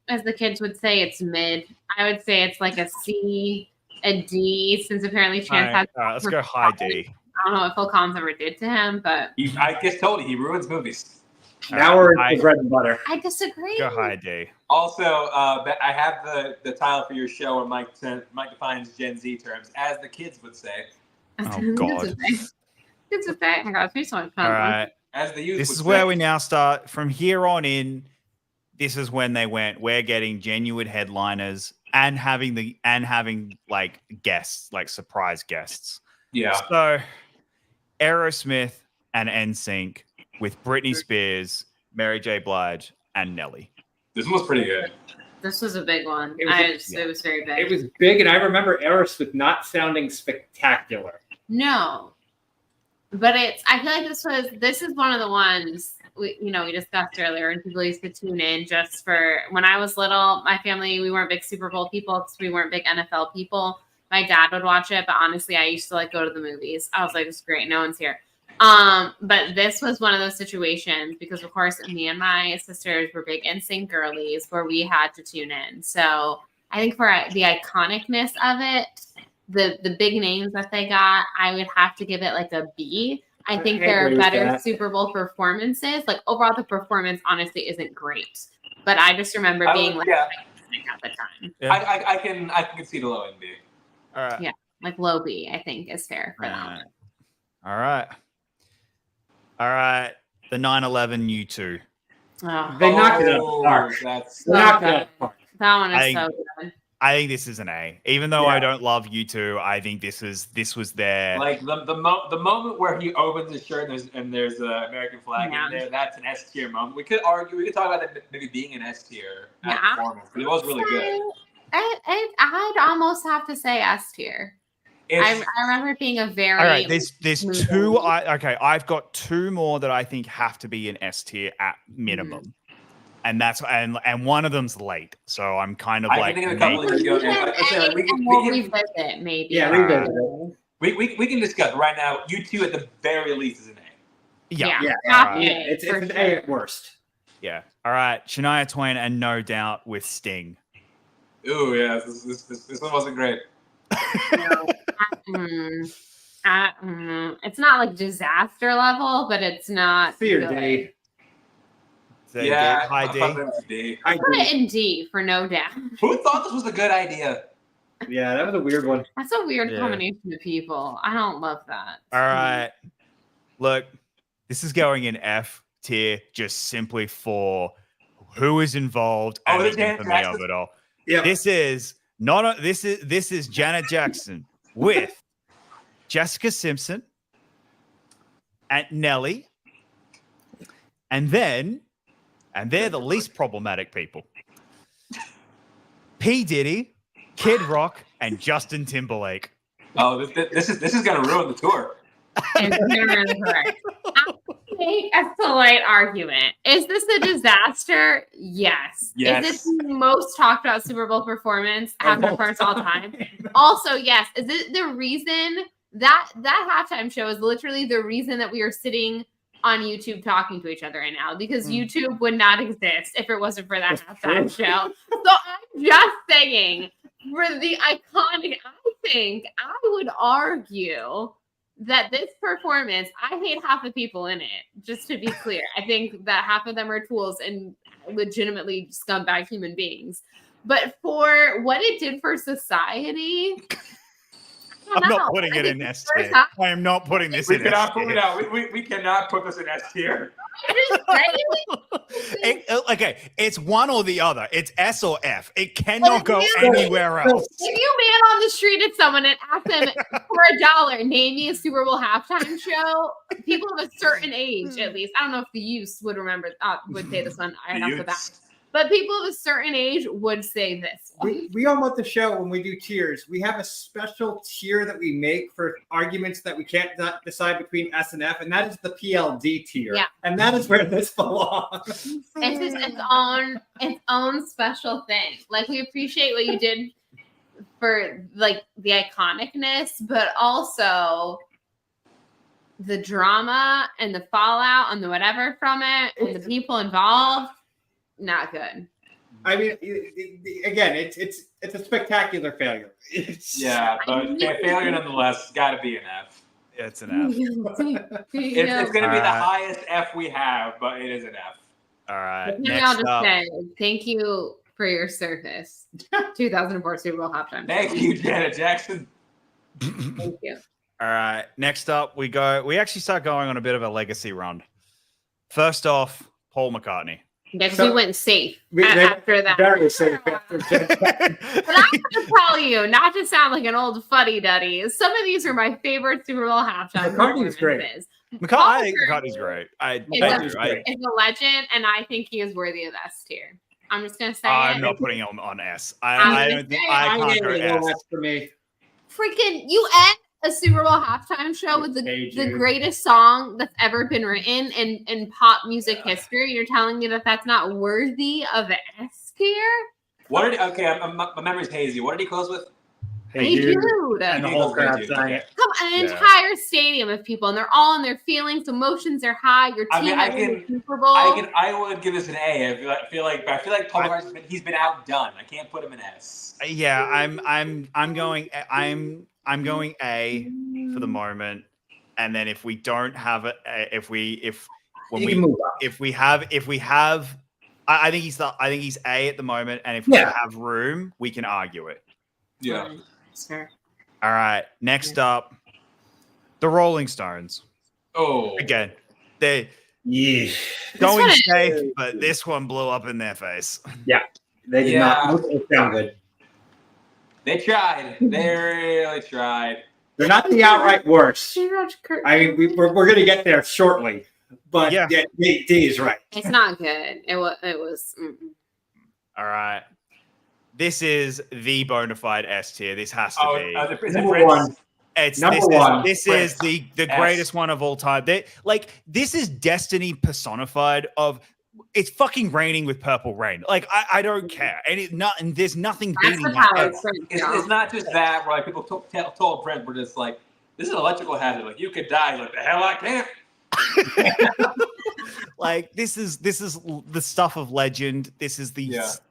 As the kids would say, it's mid. I would say it's like a C, a D, since apparently Chance has. Let's go high D. I don't know what Phil Collins ever did to him, but I just told you he ruins movies. Now we're in the bread and butter. I disagree. Go high D. Also, I have the title for your show where Mike defines Gen Z terms, as the kids would say. Oh, God. It's a fact. I got so much fun. All right. As the youth This would is say. where we now start. From here on in, this is when they went. We're getting genuine headliners and having like guests, like surprise guests. Yeah. So, Aerosmith and NSYNC with Britney Spears, Mary J. Blige, and Nelly. This one was pretty good. This was a big one. It It was very big. It was big, and I remember Aerosmith not sounding spectacular. No, but I feel like this is one of the ones we discussed earlier, and people used to tune in just for when I was little. My family, we weren't big Super Bowl people because we weren't big NFL people. My dad would watch it, but honestly, I used to like go to the movies. I was like, it's great, no one's here. But this was one of those situations because, of course, me and my sisters were big NSYNC girlies where we had to tune in. So I think for the iconicness of it, the big names that they got, I would have to give it like a B. I think there are better Super Bowl performances. Like overall, the performance honestly isn't great, but I just remember being like at the time. Yeah. I can concede a low and B. All right. Yeah, like low B, I think is fair for that. All right. The 9/11 U2. Oh, They knocked it out of the park. That's They knocked it out of the park. that one is so good. I think this is an A. Even though Yeah. I don't love U2, I think this was their like the moment where he opens his shirt and there's an American flag in there. That's an S tier moment. We could talk about that maybe being an S tier performance, but it was really good. I'd almost have to say S tier. It's, I remember it being a very All right, there's Move two. on. I've got two more that I think have to be in S tier at minimum, and that's and one of them's late. So I'm kind of I like, can think of a couple maybe- of years ago. And I say, like, and we'll revisit maybe. Yeah, revisit it. we can discuss right now. U2 at the very least is an A. yeah, Yeah, Half all right. A, Yeah, it's for an sure. A at worst. yeah. All right, Shania Twain and No Doubt with Sting. Ooh, yeah, this one wasn't great. It's not like disaster level, but it's not Fear good. D. So Yeah, high I thought D. that was D. I Put it agree. in D for no doubt. Who thought this was a good idea? Yeah, that was a weird one. That's a weird Yeah. combination of people. I don't love that. All right, look, this is going in F tier just simply for who is involved Oh, and the the Janet infamy of Jackson? it all. Yeah. This is not a, this is Janet Jackson with Jessica Simpson and Nelly, and they're the least problematic people. P. Diddy, Kid Rock, and Justin Timberlake. Oh, this is gonna ruin the tour. It's generally correct. I think a slight argument. Is this a disaster? Yes. Yes. Is this the most talked about Super Bowl performance, halftime performance all time? Also, yes. Is it the reason that halftime show is literally the reason that we are sitting on YouTube talking to each other right now? Because YouTube would not exist if it wasn't for that halftime show. So I'm just saying, for the iconic, I think I would argue that this performance, I hate half the people in it, just to be clear. I think that half of them are tools and legitimately scumbag human beings. But for what it did for society, I don't I'm know. not putting I it think in the S first tier. half- I am not putting this We in cannot S put it tier. out. We cannot put this in S tier. I'm just saying, Okay, it's one or the other. It's S or F. It cannot go anywhere else. if you man on the street at someone and ask them for $1, name me a Super Bowl halftime show, people of a certain age, at least, I don't know if the youth would remember, would say this one right off the bat, Youths. but people of a certain age would say this one. We on What the Show, when we do tiers, we have a special tier that we make for arguments that we can't decide between S and F, and that is the PLD tier. Yeah. And that is where this belongs. It's just its own special thing. Like, we appreciate what you did for like the iconicness, but also the drama and the fallout and the whatever from it and the people involved. Not good. I mean, again, it's a spectacular failure. Yeah, but failure nonetheless. It's got to be an F. It's an F. It's going to be the Alright. highest F we have, but it is an F. All right. Maybe I'll Next just up, say thank you for your service. 2004 Super Bowl halftime. Thank you, Janet Jackson. Thank you. all right. Next up, we actually start going on a bit of a legacy run. First off, Paul McCartney. Yeah, because So- we went safe They- after that. Very safe after But I'm going to tell you, not to sound like an old fuddy-duddy, some of these are my favorite Super Bowl halftime McCartney's great. performances. I think McCartney's great. McCartney's great. It's a legend, and I think he is worthy of S tier. I'm just going to say I'm it. not putting him on S. I'm I gonna don't think say I I'm can't go gonna S. go S for me. Freaking, you end a Super Bowl halftime show with Hey, the Jude. greatest song that's ever been written in pop music history. You're telling me that that's not worthy of S tier? What did? Okay, my memory's hazy. What did he close with? Hey, dude. And the He whole goes with crowd Jude, sang okay. it. Come on, an Yeah. entire stadium of people, and they're all in their feelings. Emotions are high. Your I team mean, I is in the can- Super Bowl. I would give this an A. I feel like Paul McCartney's he's been outdone. I can't put him in S. Yeah, I'm going A for the moment, and then if we don't have it, if we have, I think he's A at the moment, and if we Yeah. have room, we can argue it. Yeah. Sure. All right, next up, the Rolling Stones. Oh. Again, they Yeah. going one is- safe, but this one blew up in their face. They did Yeah. not make it sound good. They tried. They really tried. They're not the outright worst. She-Roach Kurt- I mean, we're going to get there shortly. But Yeah. yeah, D is right. It's not good. It was. All right, this is the bona fide S tier. This has to Oh, be. is it Number Prince? one. It's Number one, This Prince. is the S. greatest one of all time. This is destiny personified. It's fucking raining with purple rain. Like I don't care, and there's nothing That's beating the that. power ever. of Prince, It's y'all. not just that where like people told Prince we're just like, this is an electrical hazard. Like you could die. He's like the hell I can't. Like this is the stuff of legend. This is this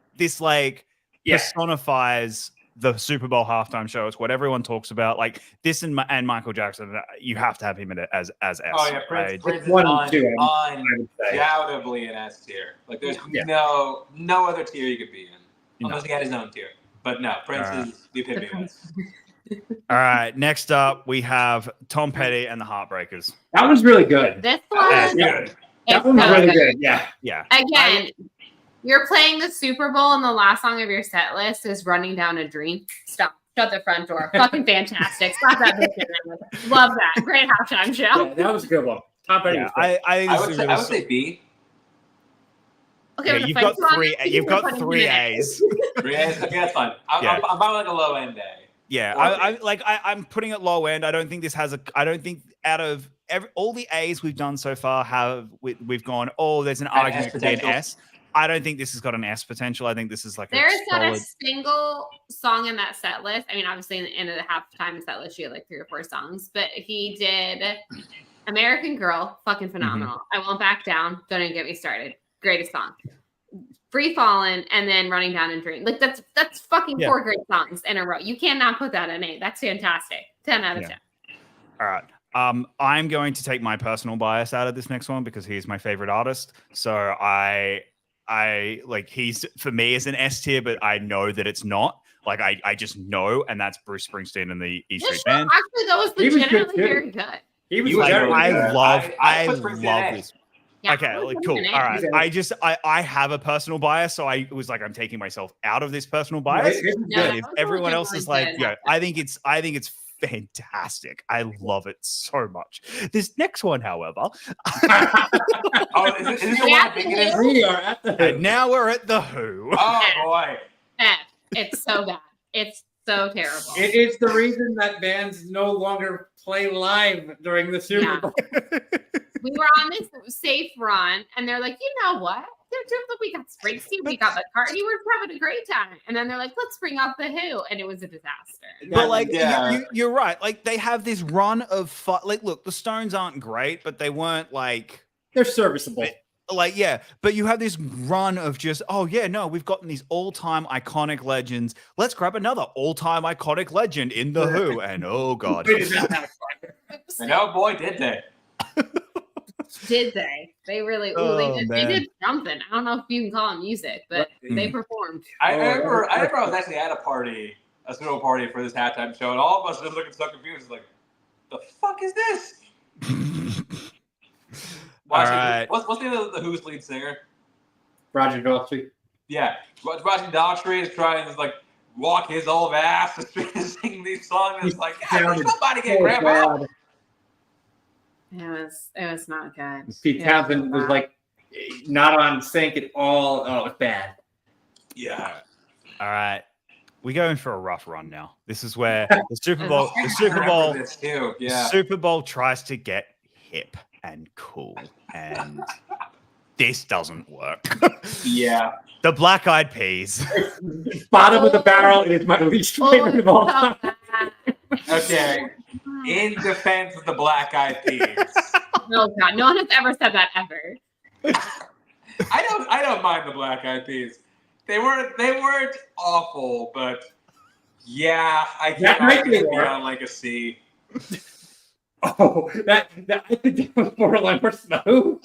Yeah. personifies the Super Bowl halftime show. It's what everyone talks about. Like this and Michael Jackson. You have to have him as S. Oh yeah, Prince is One and two, I would say. undoubtedly an S tier. Like there's Yeah. no other tier you could be in No. unless he had his own tier. But no, Prince Alright. is the epitome of S. All right. Next up, we have Tom Petty and the Heartbreakers. That was really good. This That's one, good. is That one was so really good. good. Yeah. Yeah. Again, you're playing the Super Bowl and the last song of your set list is Running Down a Dream. Stop. Shut the front door. Fucking fantastic. Stop that bitch in there. Love that. Great halftime show. Yeah, that was a good one. Top Petty Yeah, was good. I think I this would is say, really I would say B. Okay, yeah, but the you've funny got one three. is You've got putting three in it. A's. Okay, that's fine. I'm Yeah. about like a low end A. Yeah, Or I'm putting it low end. I don't think this has a. I don't think out of all the A's we've done so far, we've gone. Oh, there's an argument to be an potential. S. I don't think this has got an S potential. I think this is like There's a not a solid. single song in that set list. I mean, obviously, in the end of the halftime set list, you had like 3 or 4 songs, but he did American Girl, fucking phenomenal. I Won't Back Down, don't even get me started. Greatest song. Free Fallin', and then Running Down and Dream. Like that's fucking Yeah. 4 great songs in a row. You cannot put that in A. That's fantastic. 10 out of Yeah. 10. All right. I'm going to take my personal bias out of this next one because he's my favorite artist. So I like he's for me is an S tier, but I know that it's not. Like I just know, and that's Bruce Springsteen and the E Street Band. Actually, that was He was good, legitimately too. very good. He was You Like, very I good. love I put Springsteen love in A. this. Yeah, Okay, I was like, putting cool. it in All A. right. I have a personal bias, so I was like, I'm taking myself out of this personal bias. It was No, good. But if that was everyone really else is good. like, yeah, I think it's fantastic. I love it so much. This next one, however, Oh, is it the one I think it is? We are at the and now we're at the Who. Oh boy. F. It's so bad. It's so terrible. It is the reason that bands no longer play live during the Super Yeah. Bowl. We were on this safe run, and they're like, you know what? We got Springsteen, we got McCartney, we're having a great time. And then they're like, let's bring out the Who, and it was a disaster. But like Yeah. you're right. Like they have this run of like, look, the Stones aren't great, but they weren't like They're serviceable. yeah. But you have this run of just we've gotten these all-time iconic legends. Let's grab another all-time iconic legend in the Who, and oh god, We did not have fun. And oh boy, did they. Did they? They really, Oh, they did man. something. I don't know if you can call it music, but they performed. I remember I was actually at a Super Bowl party for this halftime show, and all of us just looking so confused, like, the fuck is this? All right. What's the name of the Who's lead singer? Roger Daltrey. Yeah, Roger Daltrey is trying to like walk his old ass to sing these songs. And it's like, yeah, somebody get grandma. God. It was not good. Pete Yeah, Townsend was like not on sync at all. Oh, it was bad. Yeah. all right. We're going for a rough run now. This is where the Super I Bowl Remember this too. Yeah. Super Bowl tries to get hip and cool, and this doesn't work. Yeah. The Black Eyed Peas. Bottom of the barrel. It is my least favorite of all time. Okay. In defense of the Black Eyed Peas, No, God, no one has ever said that ever. I don't mind the Black Eyed Peas. They weren't awful, but yeah, I That can't might argue be with worse. on like a C. Oh, that I think that was borderline worse than the Who.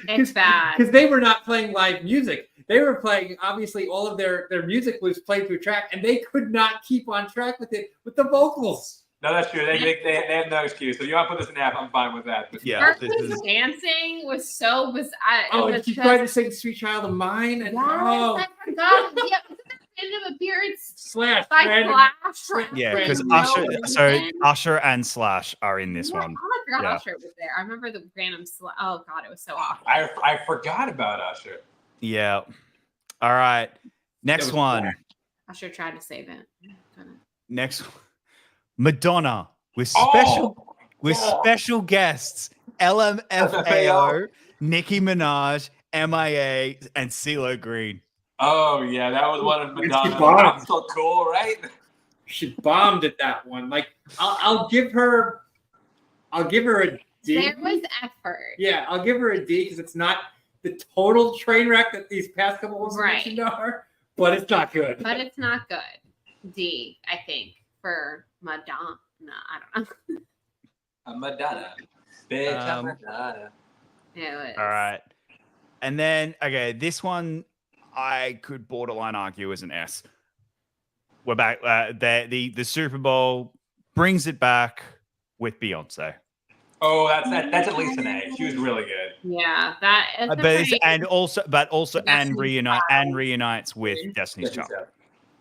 It's bad. Because they were not playing live music. They were playing, obviously, all of their music was played through track, and they could not keep on track with it with the vocals. No, that's true. They have no excuse. So you want to put this in app, I'm fine with that. But Yeah, this Berkeley's is dancing was so bizarre. Oh, it and was she just- tried to sing "Sweet Child of Mine," and Yes, oh, I forgot. Yeah, was it the end of appearance Slash, by random- Slash? yeah, Brandon because Wilson. Usher and Slash are in this Yeah, one. Oh, I forgot Yeah. Usher was there. I remember the random. Oh God, it was so awful. I forgot about Usher. Yeah. All right. Next was one. bad. Usher tried to save it. Couldn't. Next. Madonna with Oh, special guests LMFAO, Nicki Minaj, MIA, and CeeLo Green. Oh yeah, that was one of It's Madonna's. bomb. I'm so cool, right? She bombed at that one. Like I'll give her a D. There was effort. Yeah, I'll give her a D because it's not the total train wreck that these past couple ones Right. mentioned are, but it's not good. But it's not good. D, I think, for Madonna. I don't know. A Madonna. Bitch, Um, a Madonna. It was. All right. And then, okay, this one I could borderline argue is an S. We're back. The Super Bowl brings it back with Beyonce. Oh, that's at least an A. She was really good. Yeah, that is a But it's, pretty, and also Destiny's reunites with Destiny's Child.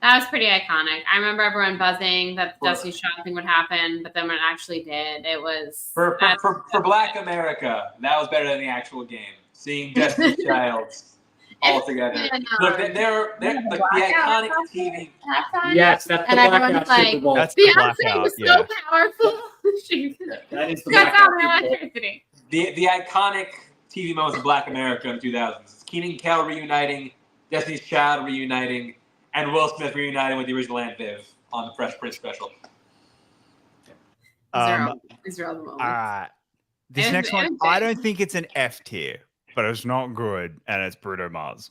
that was pretty iconic. I remember everyone buzzing that the Destiny's Child thing would happen, but then when it actually did, it was For Black America, that was better than the actual game. Seeing Destiny's Child all together. Look, they're the iconic TV. Yes, that's the And everyone's blackout like, Super Bowl. That's the Beyonce blackout. was Yeah. so powerful. She That is the got blackout out of Super Bowl. electricity. The iconic TV moments of Black America in the 2000s. Keenan and Kel reuniting, Destiny's Child reuniting, and Will Smith reuniting with the original Aunt Viv on the Fresh Prince special. These are all the moments. All right. This And- next one, and I things. don't think it's an F tier, but it's not good, and it's Bruno Mars.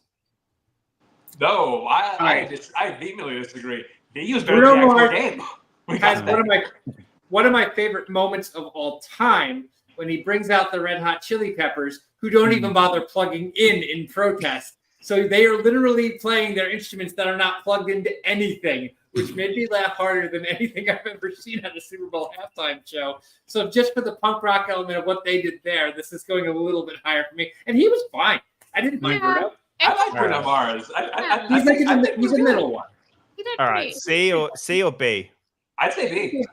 No, I Right. I vehemently disagree. He was better Bruno than the actual Mars game. We has got that. one of my favorite moments of all time when he brings out the Red Hot Chili Peppers, who don't even bother plugging in protest. So they are literally playing their instruments that are not plugged into anything, which made me laugh harder than anything I've ever seen at a Super Bowl halftime show. So just for the punk rock element of what they did there, this is going a little bit higher for me. And he was fine. I didn't mind Yeah. Bruno. I like Bruno Alright. Mars. He's like I in think he's a middle one. He did All great. right, C or B. I'd say B.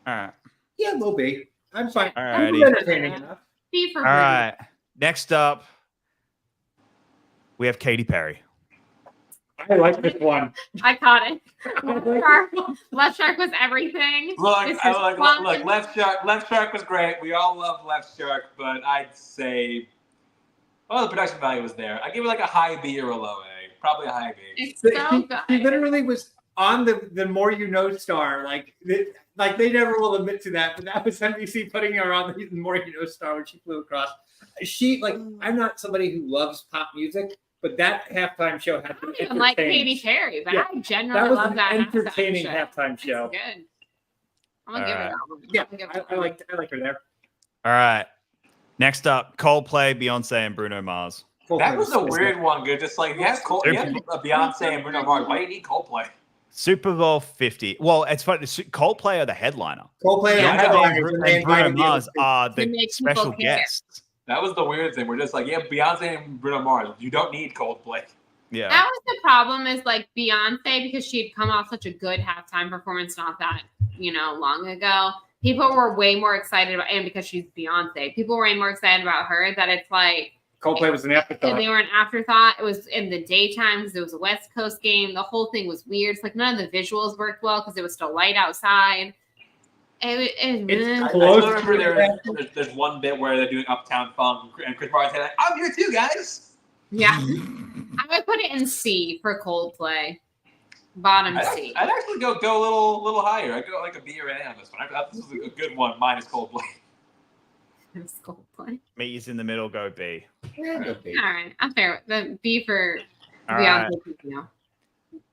All right, Yeah, low B. I'm fine. All I'm righty. entertaining enough. B for all Bruno. right. Next up, we have Katy Perry. I like this one. Iconic. I Left like Shark, this one. Left Shark was everything. Look, This I is like fun. look, Left Shark was great. We all love Left Shark, but I'd say, well, the production value was there. I give it like a high B or a low A. Probably a high B. It's He- so he good. literally was on the More You Know star. Like they never will admit to that, but that was NBC putting her on the More You Know star when she flew across. I'm not somebody who loves pop music, but that halftime show had I to don't even like Katy Perry, but Yeah. I generally That was love an that entertaining halftime halftime show. show. It's good. I'm gonna give her that one. Yeah, I'm gonna give her I that one. like her there. All right. Next up, Coldplay, Beyonce, and Bruno Mars. That was a weird one. Good, just like you have Beyonce and Bruno Mars. Why do you need Coldplay? Super Bowl 50. Well, it's funny. Coldplay are the headliner. Coldplay Yeah, and I know. headliners, and they And Bruno invited the Mars other are To the make people special care. guests. That was the weird thing. We're just like, yeah, Beyonce and Bruno Mars. You don't need Coldplay. Yeah. That was the problem is like Beyonce, because she had come off such a good halftime performance not that, long ago. People were way more excited about, and because she's Beyonce, people were way more excited about her that it's like, Coldplay was an afterthought. they were an afterthought. It was in the daytime because it was a West Coast game. The whole thing was weird. It's like none of the visuals worked well because it was still light outside. It's I close still remember to there's one bit where they're doing Uptown Funk and Chris Martin said, I'm here too, guys. yeah. I would put it in C for Coldplay. Bottom C. I'd actually go a little higher. I'd go like a B or an A on this one. I thought this was a good one minus Coldplay. It's Coldplay. Meet is in the middle, go B. All right. I'm fair. The B for All right. Beyonce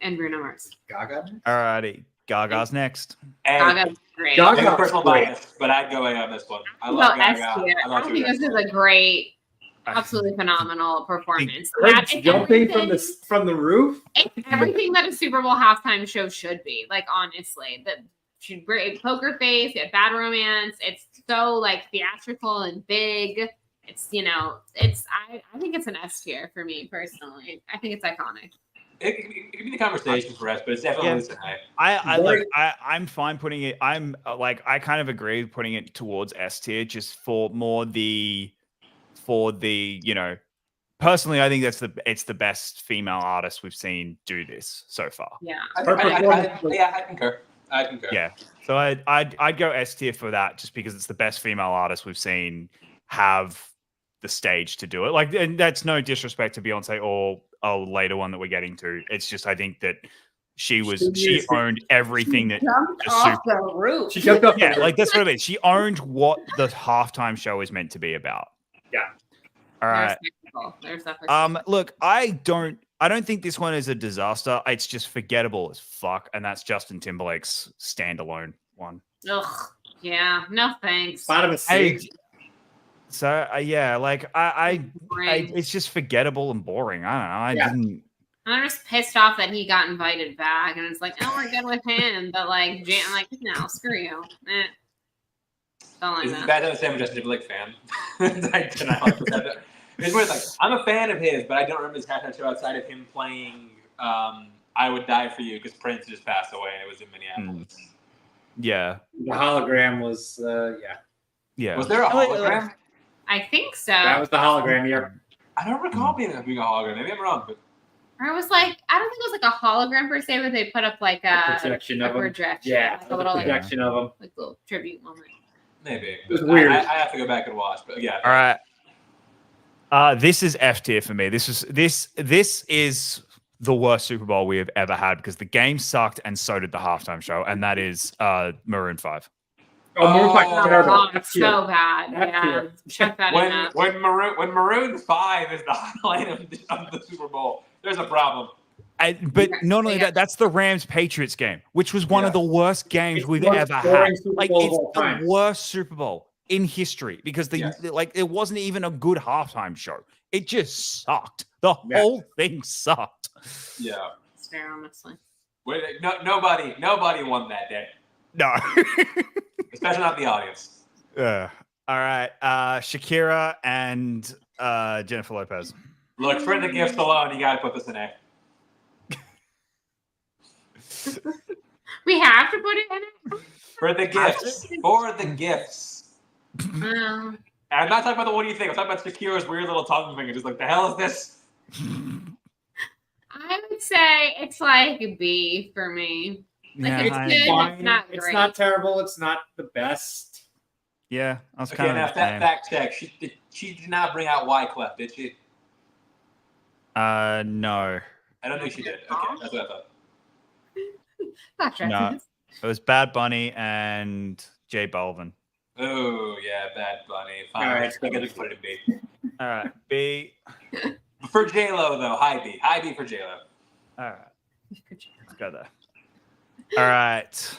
and Bruno Mars. Gaga. All righty. Gaga's next. A. Gaga's great. Gaga- Maybe personal Great. bias, but I'd go A on this one. I Well, love S Gaga. tier. I I love think this is Gaga. a great, absolutely phenomenal performance. Like It's jumping everything- from the roof. It's everything that a Super Bowl halftime show should be. Like honestly, that should great poker face, Bad Romance. It's so like theatrical and big. It's I think it's an S tier for me personally. I think it's iconic. It could be the conversation for us, but it's definitely Yeah. an A. I'm fine putting it. I'm like I kind of agree with putting it towards S tier just for personally I think it's the best female artist we've seen do this so far. Yeah. I Her performance was- I concur. I concur. Yeah. So I'd go S tier for that, just because it's the best female artist we've seen have the stage to do it. Like, and that's no disrespect to Beyonce or a later one that we're getting to. It's just I think that she owned everything that Jumped the off the roof. She jumped up. yeah, like that's what I mean. She owned what the halftime show is meant to be about. Yeah. All right. There's definitely Look, I don't think this one is a disaster. It's just forgettable as fuck, and that's Justin Timberlake's standalone one. Ugh. Yeah. No thanks. Bottom of Hey, six. so yeah, like I Boring. it's just forgettable and boring. I don't know. Yeah. Didn't. I'm just pissed off that he got invited back, and it's like, oh, we're good with him, but like, I'm like, no, screw you. Don't like Is that. that the same Justin Timberlake fan? I cannot 100%. It's weird. Like, I'm a fan of his, but I don't remember his halftime show outside of him playing "I Would Die for You" because Prince just passed away and it was in Minneapolis. Yeah. The hologram was, Yeah. Was there a hologram? I think so. that was the hologram. Yeah. I don't recall being a hologram. Maybe I'm wrong, but Or it was like, I don't think it was like a hologram per se, but they put up like a projection of him. projection. Yeah, Like a little like, projection of him. like little tribute moment. maybe. It was weird. I have to go back and watch, but yeah. All right. This is F tier for me. This is the worst Super Bowl we have ever had because the game sucked and so did the halftime show, and that is Maroon 5. Oh, Maroon 5 Oh, terrible. Oh, That's so bad. That's Yeah. cute. Check that out. When Maroon 5 is the highlight of the Super Bowl, there's a problem. But not only that, that's the Rams Patriots game, which was one of the worst games It's we've the most ever had. boring Super Like Bowl of it's all the time. worst Super Bowl in history because Yes. it wasn't even a good halftime show. It just sucked. The Yeah. whole thing sucked. Yeah. It's fair, honestly. Nobody won that day, No. especially not the audience. All right. Shakira and Jennifer Lopez. Look, for the gifts alone, you gotta put this in A. We have to put it in it. For the gifts. For the gifts. Um, And I'm not talking about the what do you think. I'm talking about Shakira's weird little tongue finger. Just like, the hell is this? I would say it's like a B for me. Like, Yeah, it's I- good. Fine. It's not It's great. not terrible. It's not the best. Yeah, I was Okay, kind now of the same. fact check. She did not bring out Wyclef, did she? No. I don't think she did. Okay, that's what I thought. Gotcha. No. It was Bad Bunny and J Balvin. Oh, yeah, Bad Bunny. Fine. All right, I gotta put it in B. All right. B. For J-Lo, though, high B. High B for J-Lo. All right. Let's go there. All right.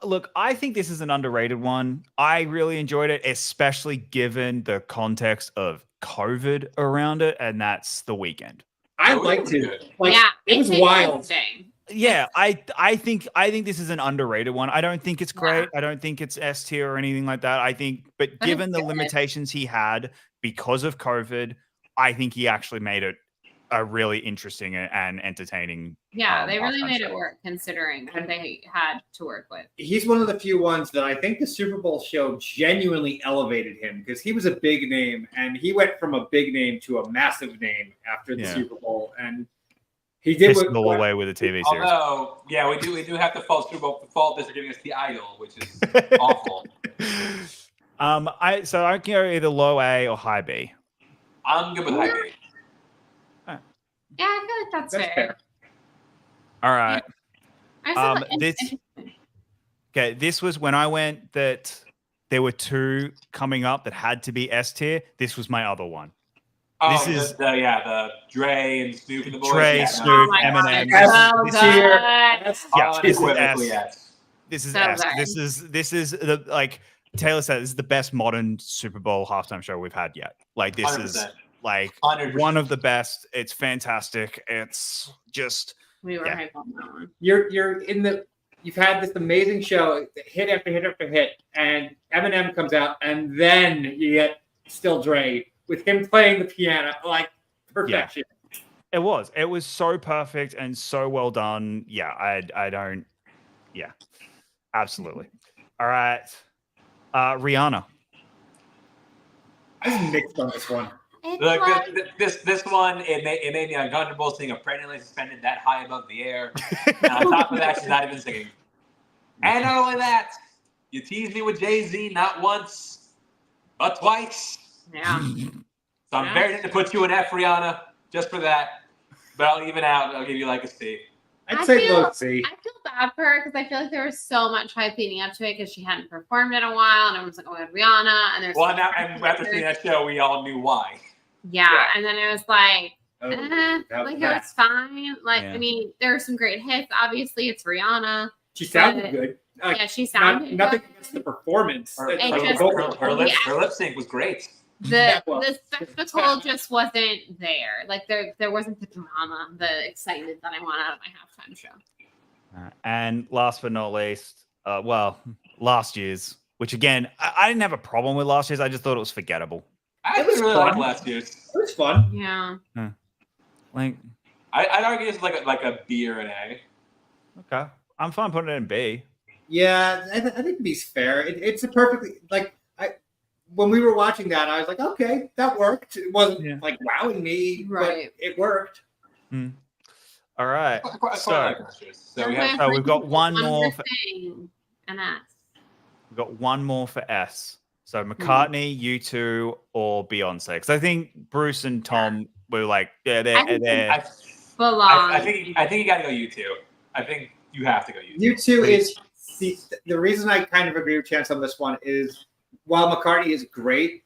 Look, I think this is an underrated one. I really enjoyed it, especially given the context of COVID around it, and that's The Weeknd. I Oh, liked was it. good. Like, yeah, it was it's wild. interesting. Yeah, I think this is an underrated one. I don't think it's great. I don't think it's S tier or anything like that. I think, but But given it's the good. limitations he had because of COVID, I think he actually made it a really interesting and entertaining. Yeah, they really halftime made show. it work considering what they had to work with. He's one of the few ones that I think the Super Bowl show genuinely elevated him because he was a big name and he went from a big name to a massive name after the Yeah. Super Bowl. And he did Pissed it all away with a TV series. Although, yeah, we do have to fault Super Bowl fault this for giving us The Idol, which is awful. I can go either low A or high B. I'm good with high B. Yeah, I feel like that's, That's fair. All right. I still like- this- Okay, this was when I went that there were two coming up that had to be S tier. This was my other one. Oh, This is- the Dre and Snoop and the boys. Dre, yeah, Snoop, Oh my God, Eminem. Yes, so this good. year. Yeah, this is unequivocally, S. yes. This is So S. good. This is the like Taylor said. This is the best modern Super Bowl halftime show we've had yet. Like this is 100%. like 100%. one of the best. It's fantastic. It's just We were Yeah. hype on that one. You're in the you've had this amazing show, hit after hit after hit, and Eminem comes out, and then you get Still Dre with him playing the piano like perfection. it was so perfect and so well done. Yeah, I don't. Yeah, absolutely. All right, Rihanna. I was mixed on this one. It's Look, like, this one, it made me uncomfortable seeing a perennially suspended that high above the air. And on top of that, she's not even singing. And not only that, you teased me with Jay-Z not once, but twice. yeah. So I'm very tempted to put you in F, Rihanna, just for that. But I'll even out. I'll give you like a C. I'd I say feel- low C. I feel bad for her because I feel like there was so much hype leading up to it because she hadn't performed in a while, and everyone's like, "Oh my God, Rihanna!" And there's Well, now and after seeing that show, we all knew why. yeah, and then it was like, Oh, like it that- was fine. Like Yeah. I mean, there were some great hits. Obviously, it's Rihanna. She sounded but- good. Yeah, she sounded Nothing good. against the performance. Her, It Like, just- the vocal- her lip sync was great. The well, the spectacle just wasn't there. Like there wasn't the drama, the excitement that I want out of my halftime show. And last but not least, last year's, which again, I didn't have a problem with last year's. I just thought it was forgettable. I It was really like fun. last year's. It was fun. Yeah. Like, I'd argue it's like a B or an A. okay, I'm fine putting it in B. Yeah, I think B's fair. It's a perfectly when we were watching that, I was like, okay, that worked. It wasn't Yeah. like wowing me, Right. but it worked. All right. I quite So- like last year's. So we have So we've got one more for- thing, and S. We've got one more for S. So McCartney, U2, or Beyonce. Because I think Bruce and Tom were like, yeah, they're I Belong. think you got to go U2. I think you have to go U2. U2 is the reason I kind of agree with Chance on this one is while McCartney is great,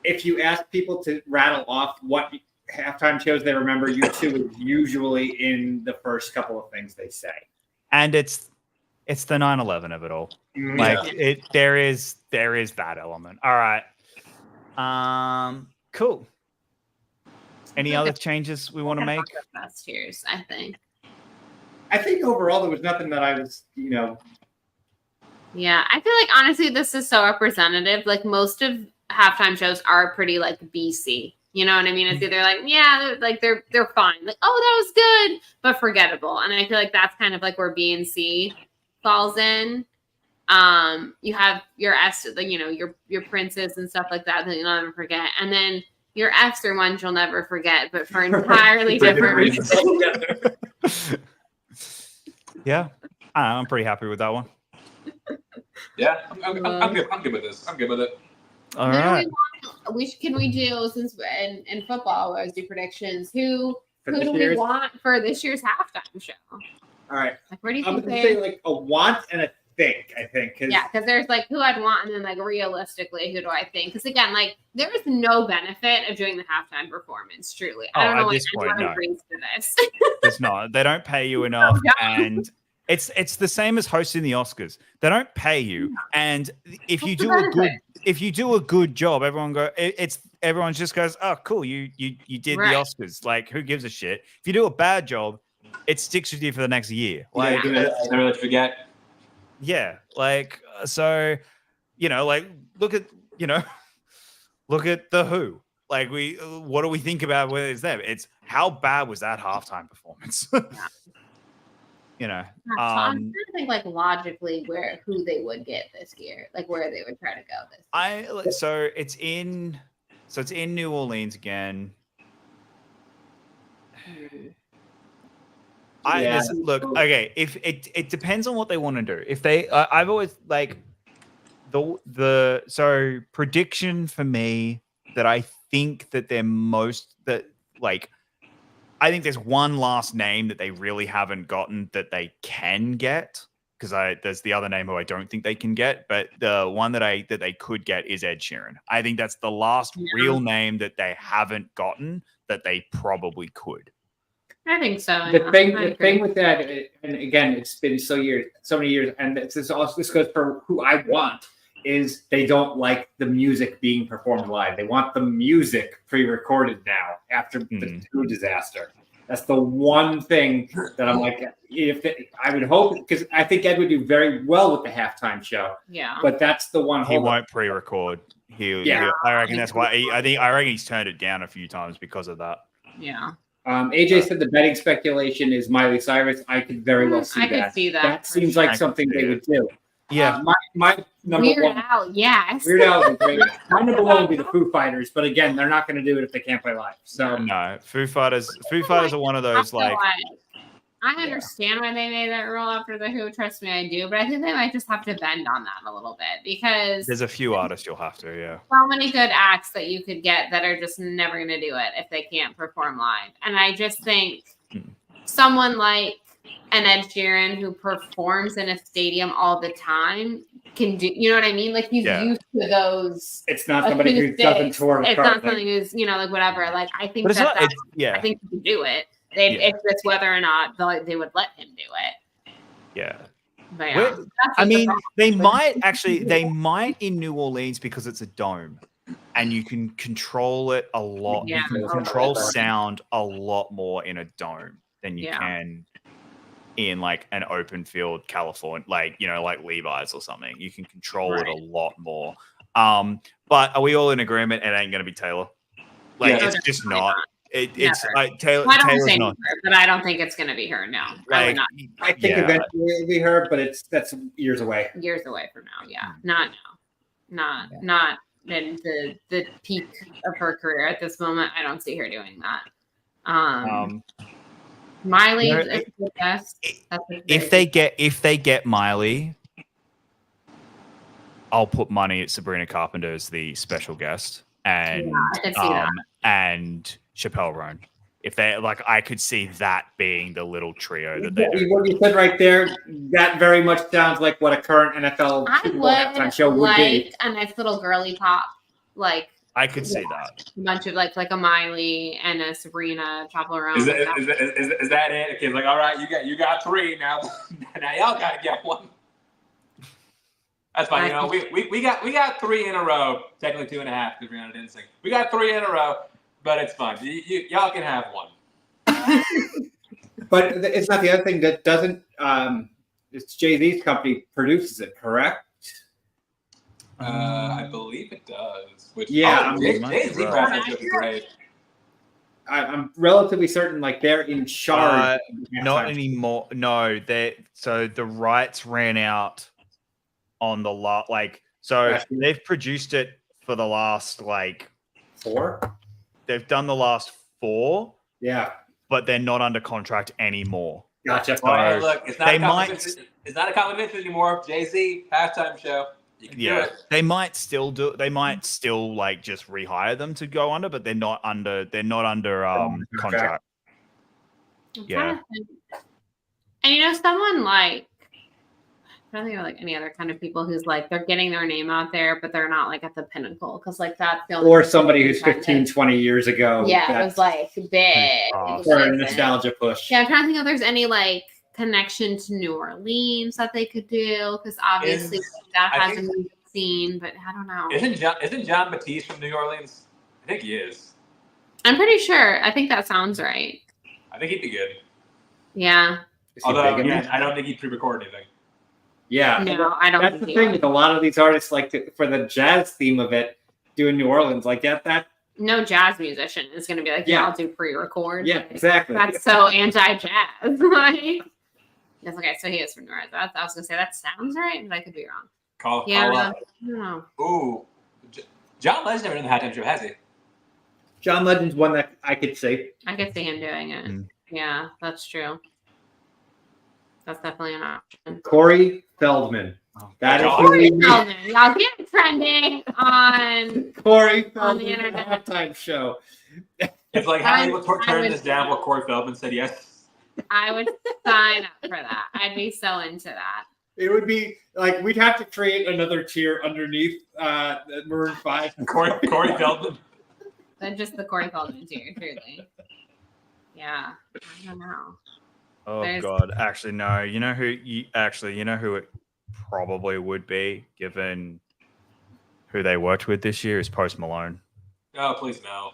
if you ask people to rattle off what halftime shows they remember, U2 is usually in the first couple of things they say. and it's the 9/11 of it all. Like there is that element. All right. Cool. Any other changes we want to make? Best years, I think. I think overall there was nothing that I was, Yeah, I feel like honestly, this is so representative. Like most of halftime shows are pretty like BC. You know what I mean? It's either like, yeah, like they're fine. Like, oh, that was good, but forgettable. And I feel like that's kind of like where B and C falls in. You have your S, your princes and stuff like that you'll never forget. And then your Fs are ones you'll never forget, but for entirely For different different reasons. Yeah. I don't know, I'm pretty happy with that one. Yeah, I'm good. I'm good with this. I'm good with it. All Then right. can we do, since in football, I always do predictions, who for do this we year's. want for this year's halftime show? All right. Like, where do you I'm think going to they? say like a want and a think, I think. 'Cause Yeah, because there's like who I'd want, and then like realistically, who do I think? Because again, like there is no benefit of doing the halftime performance. Truly, I Oh, don't know at what this point, anyone no. agrees to this. It's not. They don't pay you enough, Yeah. and it's the same as hosting the Oscars. They don't pay you, and if you What's the do a good benefit? job, everyone just goes, oh, cool, you did Right. the Oscars. Like, who gives a shit? If you do a bad job, it sticks with you for the next year. Like, I never let you forget. yeah, like so, like look at the Who. Like what do we think about whether it's them? It's how bad was that halftime performance? So I'm trying to think like logically who they would get this year, like where they would try to go this year. So it's in New Orleans again. Yeah. Look, okay, if it depends on what they want to do. If they I've always like so prediction for me that I think that I think there's one last name that they really haven't gotten that they can get, because there's the other name who I don't think they can get, but the one that they could get is Ed Sheeran. I think that's the last real name that they haven't gotten that they probably could. I think so. The yeah. thing, I the agree. thing with that, and again, it's been so many years, and this goes for who I want, is they don't like the music being performed live. They want the music pre-recorded now after the Two disaster. That's the one thing that I'm like, I would hope, because I think Ed would do very well with the halftime show, Yeah. but that's the one. He holdup. won't pre-record. Yeah. I reckon that's why. I reckon he's turned it down a few times because of that. Yeah. AJ said the betting speculation is Miley Cyrus. I could very well see I that. could see that That for seems sure. like something they would do. Yeah. My number Weird one. Al, yes. Weird Al would be great. My number one would be the Foo Fighters, but again, they're not going to do it if they can't play live. So No, Foo Fighters are one of those like I understand why they made that rule after the Who. Trust me, I do. But I think they might just have to bend on that a little bit because there's a few artists you'll have to, yeah. so many good acts that you could get that are just never going to do it if they can't perform live. And I just think someone like an Ed Sheeran who performs in a stadium all the time can do, you know what I mean? Like he's Yeah. used to those. it's not somebody who doesn't tour. It's not something who's, like whatever. Like I think But it's not. that Yeah. I think he can do it. Yeah. It's just whether or not they would let him do it. Yeah. But yeah, Well, that's I the mean, problem. they might in New Orleans because it's a dome, and you can control it a lot. Yeah. You can control sound a lot more in a dome than you Yeah. can in like an open field California, like like Levi's or something. You can control it a lot more. But are we all in agreement? It ain't gonna be Taylor. Like Yeah. it's just not. It's Never. like Taylor. I don't Taylor's say not. her, but I don't think it's going to be her. No, I would Like, not. I think eventually it'll be her, but that's years away. Years away from now. Yeah, not now. Not in the peak of her career at this moment. I don't see her doing that. Miley You know, is the best. if they get Miley, I'll put money at Sabrina Carpenter as the special guest, and I could see that. and Chappelle Roan. If they I could see that being the little trio that they do. What you said right there, that very much sounds like what a current NFL I Super Bowl halftime would show would be. like a nice little girly pop, like I could see that. a bunch of like a Miley and a Sabrina Chappelle Is that it? Okay, like all right, you got 3 now. Now y'all gotta get one. That's fine. We got 3 in a row. Technically 2.5 because Rihanna didn't sing. We got 3 in a row, but it's fine. Y'all can have one. But it's not the other thing that doesn't. It's Jay-Z's company produces it, correct? I believe it does. Which Yeah, Jay-Z reference would be great. I'm relatively certain, like they're in charge. Not anymore. No, so the rights ran out on the lot. They've produced it for the last 4. They've done the last 4. Yeah, but they're not under contract anymore. gotcha. Well, hey, look, it's not They a competition. It's not a competition anymore. Jay-Z halftime show. You can do it. They might still do. They might still just rehire them to go under, but they're not under. They're not under contract. Yeah. And someone like I don't think of any other kind of people who's they're getting their name out there, but they're not at the pinnacle because that's the only Or somebody who's 15, 20 years ago. Yeah, it was big. For a nostalgia push. Yeah, I'm trying to think if there's any connection to New Orleans that they could do because obviously that hasn't been seen, but I don't know. Isn't John Batiste from New Orleans? I think he is. I'm pretty sure. I think that sounds right. I think he'd be good. Yeah. Although again, I don't think he'd pre-record anything. Yeah. No, I don't. That's the thing with a lot of these artists, for the jazz theme of it, doing New Orleans, that. No jazz musician is going to be I'll do pre-record. Yeah, exactly. That's so anti-jazz. Yes, okay, so he is from New Orleans. I was going to say that sounds right, but I could be wrong. Call I up. don't know. Ooh, John Legend's never done the halftime show, has he? John Legend's one that I could see. I could see him doing it. Mm. Yeah, that's true. That's definitely an option. Corey Feldman. That is Corey Feldman. Y'all get trending on Corey Feldman on the internet. halftime show. It's like how many people turned this down while Corey Feldman said yes. I would sign up for that. I'd be so into that. It would be we'd have to create another tier underneath Maroon 5. Corey Feldman. Then just the Corey Feldman tier, truly. Yeah, I don't know. Oh God! Actually, no. You know who? You know who it probably would be, given who they worked with this year, is Post Malone. Oh, please no.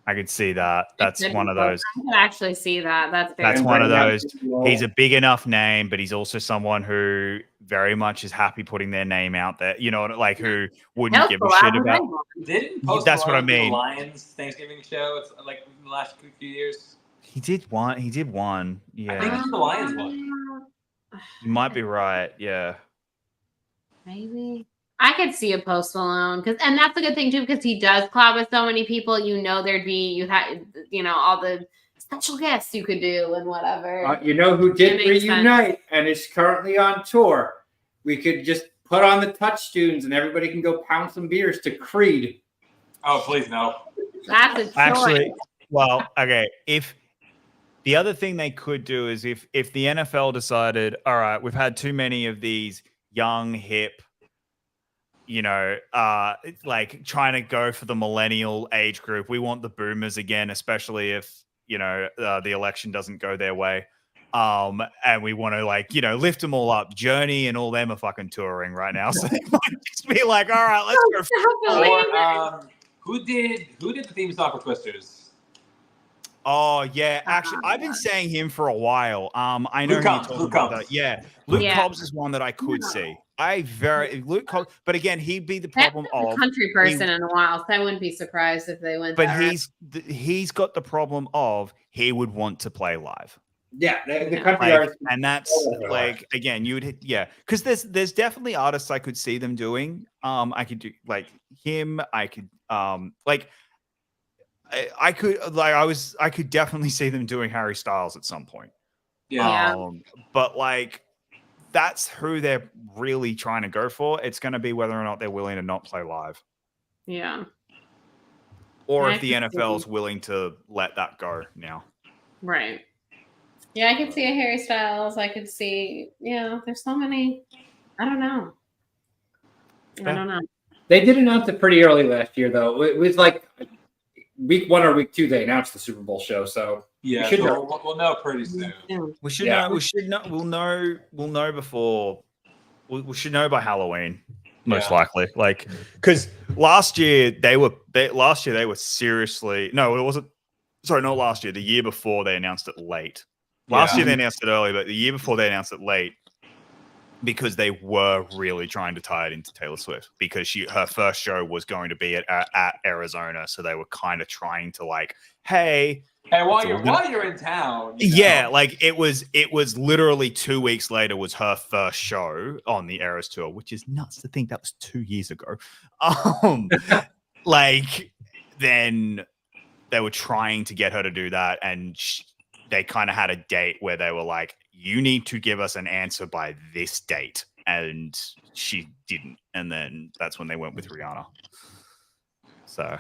I could see that. That's one of those. I could actually see that. That's one of those. He's a big enough name, but he's also someone who very much is happy putting their name out there. Who wouldn't give a shit about. Didn't Post That's Malone what I mean. do the Lions Thanksgiving show? It's in the last few years. He did one. Yeah. I think it's the Lions one. You might be right. Yeah. Maybe. I could see a Post Malone and that's a good thing too because he does collab with so many people. There'd be all the special guests you could do and whatever. You know who did It makes reunite and is currently on tour? We could just put on the touch tunes and everybody can go pound some beers to Creed. Oh, please no. That's a choice. Actually, well, okay. If the other thing they could do is if the NFL decided, all right, we've had too many of these young, hip, like trying to go for the millennial age group. We want the boomers again, especially if, the election doesn't go their way. And we want to lift them all up. Journey and all them are fucking touring right now. So they might just be like, all right, let's go. Or, who did the theme song for Twisters? Oh yeah, actually, I've been saying him for a while. I know Luke who you're Combs, talking Luke about. Combs. That. Yeah, Luke Yeah. Cobbs is one that I could see. Luke Cobbs, but again, he'd be the problem a of. country person in a while, so I wouldn't be surprised if they went. But that route. he's got the problem of he would want to play live. Yeah, the country artists. And that's again, you would hit, because there's definitely artists I could see them doing. I could do like him. I could I could definitely see them doing Harry Styles at some point. Yeah. But that's who they're really trying to go for. It's going to be whether or not they're willing to not play live. Yeah. Or I if the could see- NFL is willing to let that go now. Right. Yeah, I could see a Harry Styles. I could see, there's so many. I don't know. I don't know. They did announce it pretty early last year, though. It was like week 1 or week 2 they announced the Super Bowl show. So Yeah, should so know. we'll know pretty soon. We should Yeah. know. We should know. We'll know before. We should know by Halloween, most Yeah. likely. Because last year they were seriously. No, it wasn't. Sorry, not last year. The year before they announced it late. Last year they announced it early, but the year before they announced it late because they were really trying to tie it into Taylor Swift because her first show was going to be at Arizona, so they were kind of trying to hey, while So you're we're gonna- while you're in town, yeah, it was literally 2 weeks later was her first show on the Eras tour, which is nuts to think that was 2 years ago. Then they were trying to get her to do that, and they kind of had a date where they were like, "You need to give us an answer by this date," and she didn't, and then that's when they went with Rihanna. So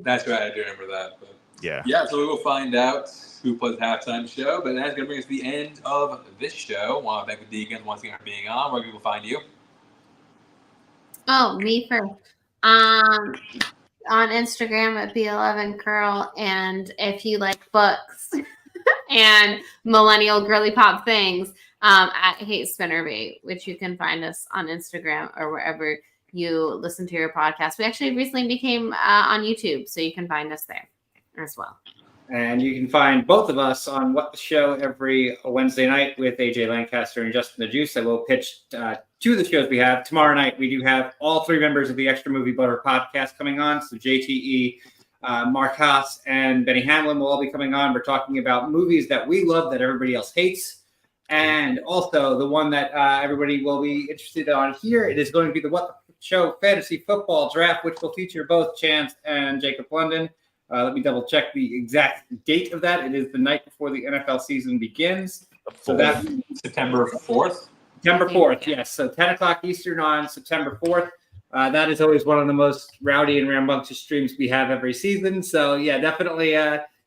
That's right. I do remember that. But yeah. so we will find out who plays the halftime show. But that's going to bring us to the end of this show. I want to thank the Deacons once again for being on. Where can people find you? Oh, me first. On Instagram at B11Curl, and if you like books and millennial girly pop things, at Hate Spinnerbait, which you can find us on Instagram or wherever you listen to your podcast. We actually recently became on YouTube, so you can find us there as well. And you can find both of us on What the Show every Wednesday night with AJ Lancaster and Justin the Juice. I will pitch 2 of the shows we have. Tomorrow night, we do have all 3 members of the Extra Movie Butter podcast coming on. So JTE, Mark Haas, and Benny Hamlin will all be coming on. We're talking about movies that we love that everybody else hates. And also the one that everybody will be interested on here, it is going to be the What the Show Fantasy Football Draft, which will feature both Chance and Jacob London. Let me double check the exact date of that. It is the night before the NFL season begins. So that September 4th. September 4th, yes. So 10 o'clock Eastern on September 4th. That is always one of the most rowdy and rambunctious streams we have every season. So yeah, definitely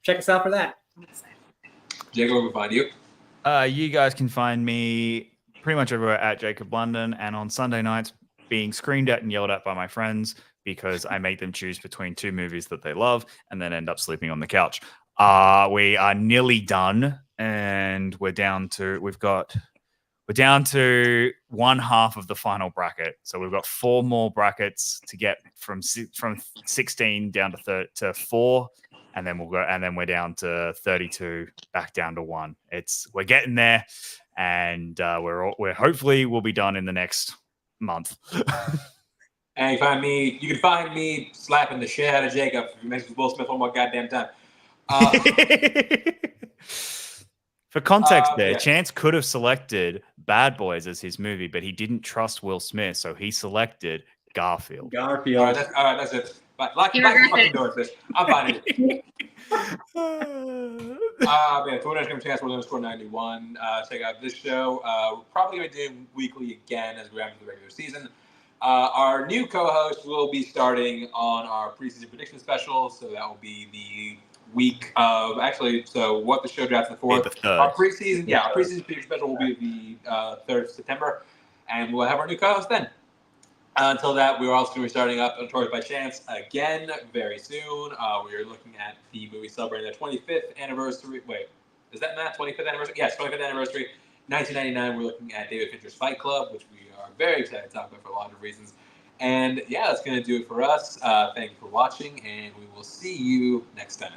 check us out for that. Jacob, where can we find you? You guys can find me pretty much everywhere at Jacob London, and on Sunday nights being screamed at and yelled at by my friends because I make them choose between 2 movies that they love and then end up sleeping on the couch. We are nearly done, and we're down to one half of the final bracket. So we've got 4 more brackets to get from 16 down to 4. And then we're down to 32, back down to 1. We're getting there, and we're hopefully we'll be done in the next month. And you can find me slapping the shit out of Jacob if you mention Will Smith one more goddamn time. For context there, yeah. Chance could have selected Bad Boys as his movie, but he didn't trust Will Smith, so he selected Garfield. Garfield. All right, that's it. But lock He your regrets fucking it. doors, bitch. I'm fine. Man, Twitter.com/Will_91. Check out this show. We're probably going to do weekly again as we after the regular season. Our new co-host will be starting on our preseason prediction special, so that will be the week of so what the show drafts the fourth. The third. Our preseason, our preseason prediction special will be the 3rd of September, and we'll have our new co-host then. Until that, we're also going to be starting up Toys by Chance again very soon. We are looking at the movie celebrating their 25th anniversary. Wait, is that math? 25th anniversary? Yes, 25th anniversary. 1999, we're looking at David Fincher's Fight Club, which we are very excited to talk about for a lot of reasons. And yeah, that's going to do it for us. Thank you for watching, and we will see you next time.